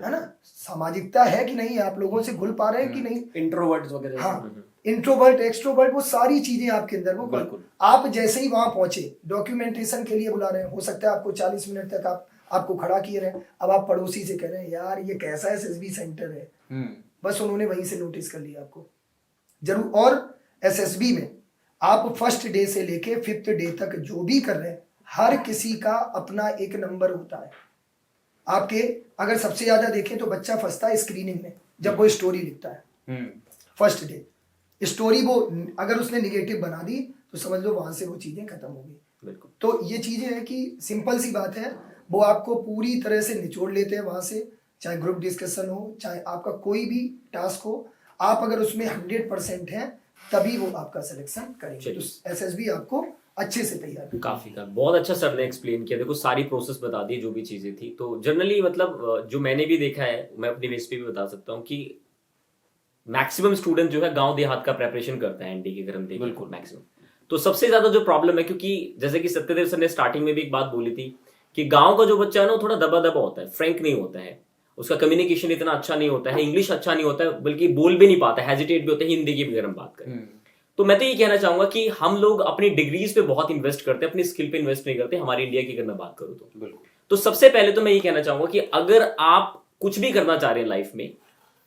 है ना, सामाजिकता है कि नहीं, आप लोगों से घुल पा रहे हैं कि नहीं, इंट्रोवर्ट्स वगैरह। हाँ, इंट्रोवर्ट एक्सट्रोवर्ट वो सारी चीजें आपके अंदर वो बिल्कुल। आप जैसे ही वहां पहुंचे डॉक्यूमेंटेशन के लिए बुला रहे हैं, हो सकता है आपको 40 मिनट तक आपको खड़ा किए रहे, अब आप पड़ोसी से कह रहे हैं यार ये कैसा एसएसबी सेंटर है, बस उन्होंने वहीं से नोटिस कर लिया आपको जरूर। और एसएसबी में आप फर्स्ट डे से लेके 5th डे तक जो भी कर रहे हैं, हर किसी का अपना एक नंबर होता है। आपके अगर सबसे ज्यादा देखें तो बच्चा फंसता है स्क्रीनिंग में, जब वो स्टोरी लिखता है फर्स्ट डे, स्टोरी वो अगर उसने निगेटिव बना दी तो समझ लो वहां से वो चीजें खत्म हो गई। तो ये चीजें हैं कि सिंपल सी बात है, वो आपको पूरी तरह से निचोड़ लेते हैं वहां से, चाहे ग्रुप डिस्कशन हो, चाहे आपका कोई भी टास्क हो, आप अगर उसमें 100% हैं तभी वो आपका सिलेक्शन करेंगे। तो एसएसबी आपको अच्छे से तैयार करें। काफी का बहुत अच्छा सर ने एक्सप्लेन किया, देखो सारी प्रोसेस बता दी जो भी चीजें थी। तो जनरली मतलब जो मैंने भी देखा है, मैं अपनी बेस पे भी बता सकता हूँ कि मैक्सिमम स्टूडेंट जो है गांव देहात का प्रेपरेशन करता है एनडी की, अगर हम देखें बिल्कुल मैक्सिमम। तो सबसे ज्यादा जो प्रॉब्लम है, क्योंकि जैसे कि सत्यदेव सर ने स्टार्टिंग में भी एक बात बोली थी कि गांव का जो बच्चा है ना वो थोड़ा दबा दबा होता है, फ्रैंक नहीं होता है, उसका कम्युनिकेशन इतना अच्छा नहीं होता है, इंग्लिश अच्छा नहीं होता है, बल्कि बोल भी नहीं पाता है, हेजिटेट भी होता है हिंदी की भी अगर हम बात करें। तो मैं तो ये कहना चाहूंगा कि हम लोग अपनी डिग्रीज पे बहुत इन्वेस्ट करते हैं, अपनी स्किल पे इन्वेस्ट नहीं करते हमारे इंडिया की अगर मैं बात करूं तो। बिल्कुल। तो सबसे पहले तो मैं ये कहना चाहूंगा कि अगर आप कुछ भी करना चाह रहे हैं लाइफ में,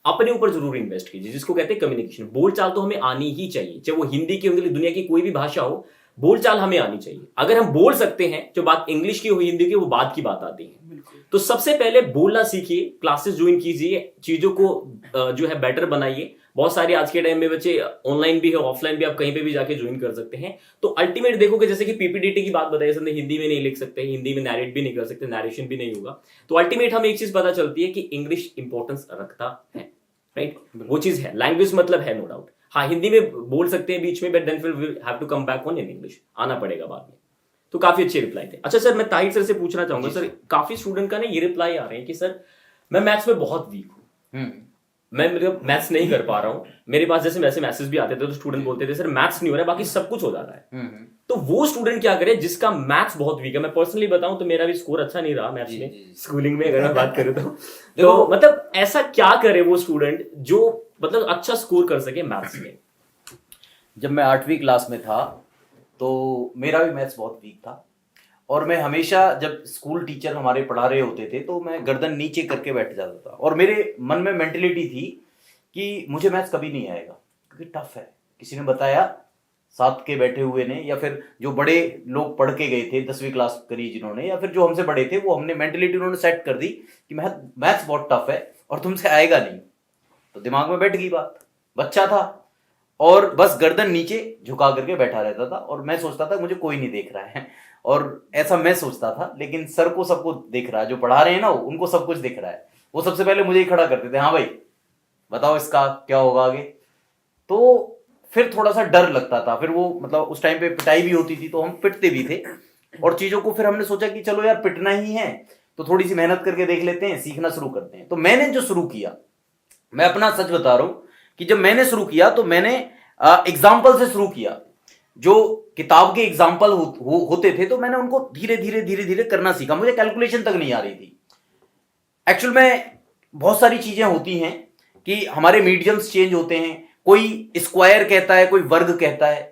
अपने ऊपर जरूर इन्वेस्ट कीजिए, जिसको कहते हैं कम्युनिकेशन। बोलचाल तो हमें आनी ही चाहिए, चाहे वो हिंदी की अंग्रेजी दुनिया की कोई भी भाषा हो, बोलचाल हमें आनी चाहिए। अगर हम बोल सकते हैं, जो बात इंग्लिश की हो हिंदी की, वो बात की बात आती है। तो सबसे पहले बोलना सीखिए, क्लासेस ज्वाइन कीजिए, चीजों को जो है बेटर बनाइए। बहुत सारे आज के टाइम में बच्चे ऑनलाइन भी है, ऑफलाइन भी, आप कहीं पे भी जाके ज्वाइन कर सकते हैं। तो अल्टीमेट देखोगे, जैसे कि पीपीडीटी की बात बताई सर ने, हिंदी में नहीं लिख सकते, हिंदी में नैरेट भी नहीं कर सकते, नैरेशन भी नहीं होगा। तो अल्टीमेट हमें एक चीज पता चलती है कि इंग्लिश इंपॉर्टेंस रखता है, राइट, वो चीज है। लैंग्वेज मतलब है, नो डाउट। हाँ, हिंदी में बोल सकते हैं बीच में, बट देन फिर we have to come back on in English, आना पड़ेगा बाद में। तो काफी अच्छे रिप्लाई थे। अच्छा सर, मैं ताहिर सर से पूछना चाहूंगा, सर काफी स्टूडेंट का ना ये रिप्लाई आ रहे हैं कि सर मैं मैथ्स में बहुत वीक हूँ, मैं मतलब मैथ्स नहीं कर पा रहा हूँ। मेरे पास जैसे वैसे मैसेज भी आते थे तो स्टूडेंट बोलते थे सर मैथ्स नहीं हो रहा है, बाकी सब कुछ हो जा रहा है। तो वो स्टूडेंट क्या करे जिसका मैथ्स बहुत वीक है? मैं पर्सनली बताऊं तो मेरा भी स्कोर अच्छा नहीं रहा मैथ्स में, स्कूलिंग में अगर मैं बात करूं तो मतलब ऐसा क्या करे वो स्टूडेंट जो मतलब अच्छा स्कोर कर सके मैथ्स में? जब मैं 8वीं क्लास में था तो मेरा भी मैथ्स बहुत वीक था, और मैं हमेशा जब स्कूल टीचर हमारे पढ़ा रहे होते थे तो मैं गर्दन नीचे करके बैठ जाता था, और मेरे मन में मेंटेलिटी थी कि मुझे मैथ्स कभी नहीं आएगा क्योंकि टफ है। किसी ने बताया, साथ के बैठे हुए ने, या फिर जो बड़े लोग पढ़ के गए थे 10वीं क्लास करी जिन्होंने, या फिर जो हमसे बड़े थे, वो हमने मेंटेलिटी उन्होंने सेट कर दी कि मैथ्स बहुत टफ है और तुमसे आएगा नहीं। तो दिमाग में बैठ गई बात, बच्चा था और बस गर्दन नीचे झुका करके बैठा रहता था, और मैं सोचता था मुझे कोई नहीं देख रहा है, और ऐसा मैं सोचता था। लेकिन सर को सबको दिख रहा है, जो पढ़ा रहे हैं ना उनको सब कुछ दिख रहा है। वो सबसे पहले मुझे ही खड़ा करते थे, हाँ भाई बताओ इसका क्या होगा आगे। तो फिर थोड़ा सा डर लगता था, फिर वो मतलब उस टाइम पे पिटाई भी होती थी तो हम पिटते भी थे, और चीजों को फिर हमने सोचा कि चलो यार पिटना ही है तो थोड़ी सी मेहनत करके देख लेते हैं, सीखना शुरू करते हैं। तो मैंने जो शुरू किया, मैं अपना सच बता रहा हूं कि जब मैंने शुरू किया तो मैंने एग्जाम्पल से शुरू किया। जो किताब के एग्जाम्पल होते थे तो मैंने उनको धीरे धीरे करना सीखा। मुझे कैलकुलेशन तक नहीं आ रही थी। एक्चुअल में बहुत सारी चीजें होती हैं कि हमारे मीडियम्स चेंज होते हैं, कोई स्क्वायर कहता है, कोई वर्ग कहता है।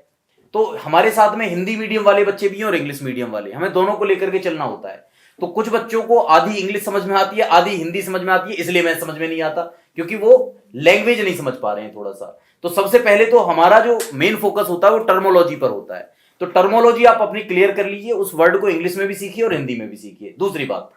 तो हमारे साथ में हिंदी मीडियम वाले बच्चे भी हैं और इंग्लिश मीडियम वाले, हमें दोनों को लेकर के चलना होता है। तो कुछ बच्चों को आधी इंग्लिश समझ में आती है, आधी हिंदी समझ में आती है, इसलिए मैथ समझ में नहीं आता क्योंकि वो लैंग्वेज नहीं समझ पा रहे हैं थोड़ा सा। तो सबसे पहले तो हमारा जो मेन फोकस होता है वो टर्मोलॉजी पर होता है। तो टर्मोलॉजी आप अपनी क्लियर कर लीजिए, उस वर्ड को इंग्लिश में भी सीखिए और हिंदी में भी सीखिए। दूसरी बात,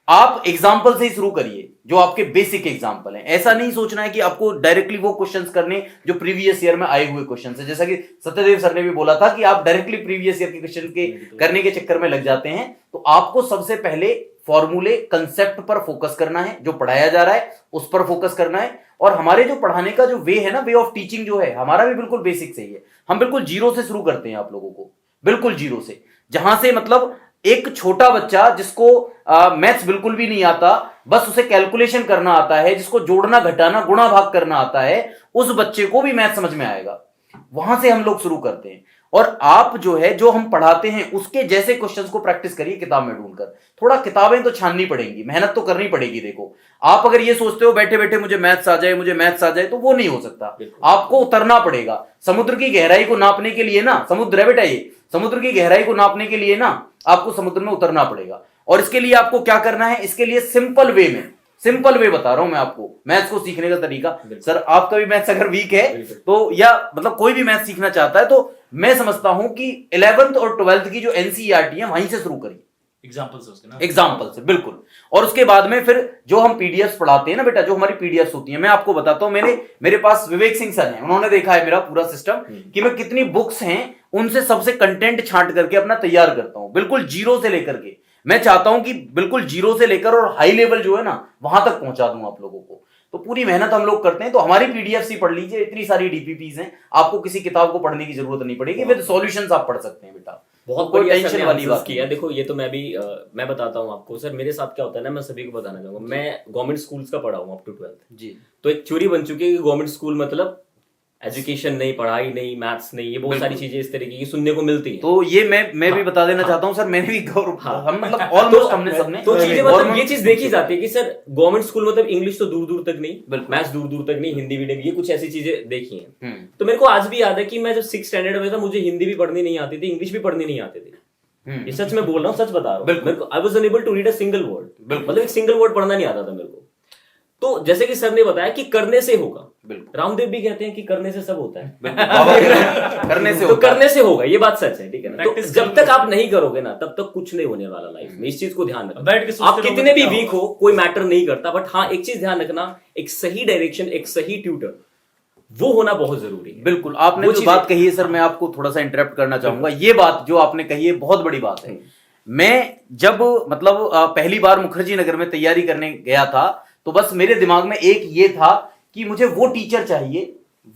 आप एग्जाम्पल से ही शुरू करिए, जो आपके बेसिक एग्जाम्पल हैं। ऐसा नहीं सोचना है कि आपको डायरेक्टली वो क्वेश्चंस करने जो प्रीवियस ईयर में आए हुए क्वेश्चन है। जैसा कि सत्यदेव सर ने भी बोला था कि आप डायरेक्टली प्रीवियस ईयर के क्वेश्चन के करने के चक्कर में लग जाते हैं। तो आपको सबसे पहले फॉर्मूले, कंसेप्ट पर फोकस करना है, जो पढ़ाया जा रहा है उस पर फोकस करना है। और हमारे जो पढ़ाने का जो वे है ना, वे ऑफ टीचिंग जो है हमारा भी बिल्कुल बेसिक से ही है। हम बिल्कुल जीरो से शुरू करते हैं आप लोगों को, बिल्कुल जीरो से, जहां से मतलब एक छोटा बच्चा जिसको मैथ्स बिल्कुल भी नहीं आता, बस उसे कैलकुलेशन करना आता है, जिसको जोड़ना, घटाना, गुणा भाग करना आता है, उस बच्चे को भी मैथ समझ में आएगा। वहां से हम लोग शुरू करते हैं। और आप जो है, जो हम पढ़ाते हैं उसके जैसे क्वेश्चंस को प्रैक्टिस करिए किताब में ढूंढकर। थोड़ा किताबें तो छाननी पड़ेंगी, मेहनत तो करनी पड़ेगी। देखो, आप अगर ये सोचते हो बैठे बैठे मुझे मैथ्स आ जाए, मुझे मैथ्स आ जाए, तो वो नहीं हो सकता। आपको उतरना पड़ेगा। समुद्र की गहराई को नापने के लिए ना, समुद्र है बेटा ये, समुद्र की गहराई को नापने के लिए ना आपको समुद्र में उतरना पड़ेगा। और इसके लिए आपको क्या करना है, इसके लिए सिंपल वे में, सिंपल वे बता रहा हूं मैं आपको मैथ्स को सीखने का तरीका। सर आपका भी मैथ्स अगर वीक है तो, या मतलब कोई भी मैथ्स सीखना चाहता है, तो मैं समझता हूं कि 11th और 12th की जो एनसीईआरटी है वहीं से शुरू करिए, एग्जाम्पल से उसके ना, एग्जाम्पल से, बिल्कुल। और उसके बाद में फिर जो हम पीडीएफ पढ़ाते हैं ना बेटा, जो हमारी पीडीएफ होती है, मैं आपको बताता हूं, मेरे पास विवेक सिंह सर हैं, उन्होंने देखा है मेरा पूरा सिस्टम कि मैं कितनी बुक्स हैं उनसे सबसे कंटेंट छांट करके अपना तैयार करता हूं, बिल्कुल जीरो से लेकर के। मैं चाहता हूं कि बिल्कुल जीरो से लेकर और हाई लेवल जो है ना वहां तक पहुंचा दूं आप लोगों को। तो पूरी मेहनत हम लोग करते हैं। तो हमारी पीडीएफ ही पढ़ लीजिए, इतनी सारी डीपीपीज हैं, आपको किसी किताब को पढ़ने की जरूरत नहीं पड़ेगी, विद सॉल्यूशंस आप पढ़ सकते हैं बेटा। बहुत कोई बढ़िया टेंशन सर ने वाली आंसर्स बात किया। देखो ये तो मैं भी मैं बताता हूँ आपको सर, मेरे साथ क्या होता है ना, मैं सभी को बताना चाहूंगा। मैं गवर्नमेंट स्कूल्स का पढ़ा हूँ अप टू 12th जी। तो एक थ्योरी बन चुकी है कि गवर्नमेंट स्कूल मतलब एजुकेशन नहीं, पढ़ाई नहीं, मैथ्स नहीं, ये बहुत सारी चीजें इस तरीके की सुनने को मिलती हैं। तो ये मैं भी बता देना चाहता हूँ सर, मैंने भी हम मतलब ऑलमोस्ट हमने सबने तो चीजें मतलब ये चीज देखी जाती है कि सर गवर्नमेंट स्कूल मतलब इंग्लिश तो दूर दूर तक नहीं, मैथ्स दूर दूर तक नहीं, हिंदी मीडियम, ये कुछ ऐसी चीजें देखी हैं। तो मेरे को आज भी याद है कि मैं जब 6th स्टैंडर्ड में था, मुझे हिंदी भी पढ़नी नहीं आती थी, इंग्लिश भी पढ़नी नहीं आती थी। ये सच में बोल रहा हूँ, सच बता रहा हूँ। I was unable to read a single word, मतलब एक सिंगल वर्ड पढ़ना नहीं आता था मेरे को। तो जैसे कि सर ने बताया कि करने से होगा, रामदेव भी कहते हैं कि करने से सब होता है, करने से तो करने से होगा, ये बात सच है, ठीक है ना। तो जब तक आप नहीं करोगे ना, तब तक कुछ नहीं होने वाला लाइफ में। इस चीज को ध्यान रखना। आप कितने भी वीक हो, कोई मैटर नहीं करता, बट हाँ एक चीज ध्यान रखना, एक सही डायरेक्शन, एक सही ट्यूटर, वो होना बहुत जरूरी है। बिल्कुल। आपने जो बात कही है सर, मैं आपको थोड़ा सा इंटरप्ट करना चाहूंगा। ये बात जो आपने कही है बहुत बड़ी बात है। मैं जब मतलब पहली बार मुखर्जी नगर में तैयारी करने गया था, तो बस मेरे दिमाग में एक ये था कि मुझे वो टीचर चाहिए,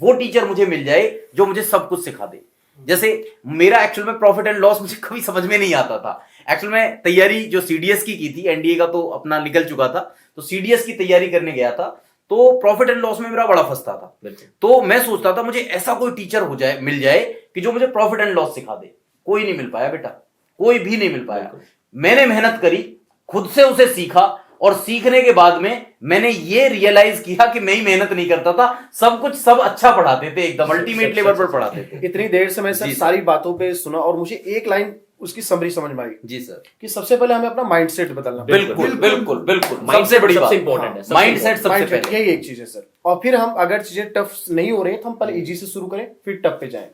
वो टीचर मुझे मिल जाए जो मुझे सब कुछ सिखा दे। जैसे मेरा एक्चुअल में प्रॉफिट एंड लॉस मुझे कभी समझ में नहीं आता था। एक्चुअल में तैयारी जो सीडीएस की थी, एनडीए का तो अपना निकल चुका था, तो सीडीएस की तैयारी करने गया था, तो प्रॉफिट एंड लॉस में मेरा बड़ा फंसता था। तो मैं सोचता था मुझे ऐसा कोई टीचर हो जाए, मिल जाए कि जो मुझे प्रॉफिट एंड लॉस सिखा दे। कोई नहीं मिल पाया बेटा, कोई भी नहीं मिल पाया। मैंने मेहनत करी, खुद से उसे सीखा, और सीखने के बाद में मैंने ये रियलाइज किया कि मैं ही मेहनत नहीं करता था, सब कुछ सब अच्छा पढ़ाते थे, एकदम अल्टीमेट लेवल पर पढ़ाते थे। इतनी देर से मैं सर सारी बातों पे सुना और मुझे एक लाइन उसकी समरी समझ में आई जी सर, कि सबसे पहले हमें अपना माइंडसेट बदलना। बिल्कुल बिल्कुल बिल्कुल, सबसे बड़ी बात, इंपॉर्टेंट है, माइंडसेट सबसे पहले, यही एक चीज है सर। और फिर हम अगर चीजें टफ नहीं हो रही है तो हम पहले इजी से शुरू करें, फिर टफ पे जाएं।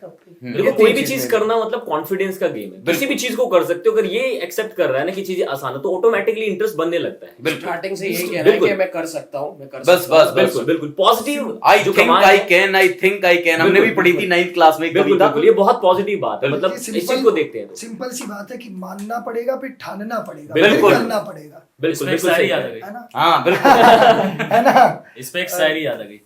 देखो कोई भी चीज करना मतलब कॉन्फिडेंस का गेम है। किसी भी चीज को कर सकते हो, अगर ये एक्सेप्ट कर रहा है ना कि चीजें आसान है, तो ऑटोमेटिकली इंटरेस्ट बनने लगता है। स्टार्टिंग से यही कहना है कि मैं कर सकता हूँ, मैं कर बस सकता हूँ। बस बिल्कुल बिल्कुल positive. I think I can, I think I can, हमने भी पढ़ी थी 9th क्लास में एक बिल्कुल कविता। बिल्कुल, ये बहुत पॉजिटिव बात है। मतलब इस चीज को देखते हैं तो सिंपल सी बात है कि मानना पड़ेगा, फिर ठानना पड़ेगा, बिल्कुल। फिर करना पड़ेगा, बिल्कुल इसमें एक बिल्कुल शायरी सही याद आ है। गई, है ना? हाँ बिल्कुल। है ना? इस पे एक शायरी याद आ गई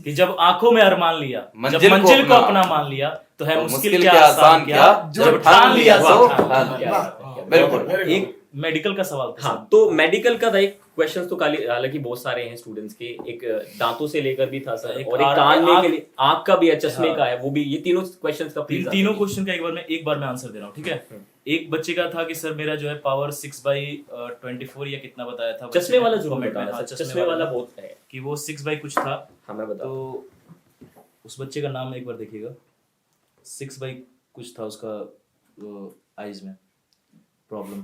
कि जब आंखों में अरमान लिया, जब मंजिल को मंजिल को अपना अपना मान लिया, तो है तो मुश्किल क्या आसान क्या, जब ठान लिया तो ठान लिया। बिल्कुल। एक मेडिकल का सवाल था। हाँ, तो मेडिकल का था एक क्वेश्चन, तो हालांकि बहुत सारे हैं स्टूडेंट्स के, एक दांतों से लेकर भी था सर, और एक कान के लिए, आंख का भी है, चश्मे का है, वो भी, ये तीनों क्वेश्चंस का प्लीज। तीनों क्वेश्चन का एक बार मैं आंसर दे रहा हूँ, ठीक है। एक बच्चे का था कि सर मेरा जो है पावर 6/24 या कितना बताया था, चश्मे वाला जो कमेंट में, हाँ, चश्मे वाला बहुत है कि वो 6 कुछ था। हाँ मैं बता, तो उस बच्चे का नाम एक बार देखिएगा, 6 कुछ था उसका आईज में प्रॉब्लम।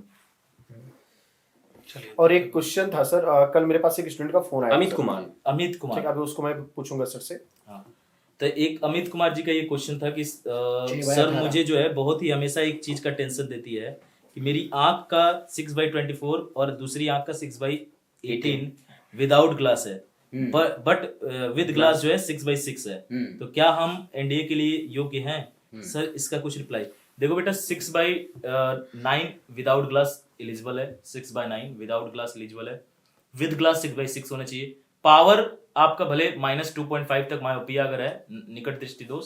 और एक क्वेश्चन था सर, कल मेरे पास एक स्टूडेंट का फोन आया, अमित सर। कुमार। अमित कुमार, ठीक है, अभी उसको मैं पूछूंगा सर से। हाँ, तो एक अमित कुमार जी का ये क्वेश्चन था कि सर मुझे जो है बहुत ही हमेशा एक चीज का टेंशन देती है कि मेरी आंख का 6/24 और दूसरी आंख का 6/18 विदाउट ग्लास है, बट विद ग्लास जो है 6/6 है, तो क्या हम एनडीए के लिए योग्य हैं? सर इसका कुछ रिप्लाई देखो बेटा, 6/9 विदाउट ग्लास एलिजिबल है, 6/9 विदाउट ग्लास एलिजिबल है, विद ग्लास 6/6 होना चाहिए। पावर आपका भले -2.5 तक मायोपिया अगर है, निकट दृष्टि दोष,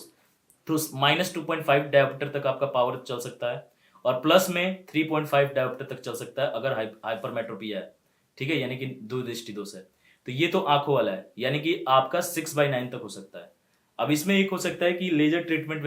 तो -2.5 डायोप्टर तक आपका पावर चल सकता है, और प्लस में 3.5 डायोप्टर तक चल सकता है अगर हाइपरमेट्रोपिया है, ठीक है, यानी कि दो दृष्टि दोष है। तो ये तो आंखों वाला है, यानी कि आपका 6/9 तक हो सकता है। अब इसमें एक हो सकता है कि लेजर ट्रीटमेंट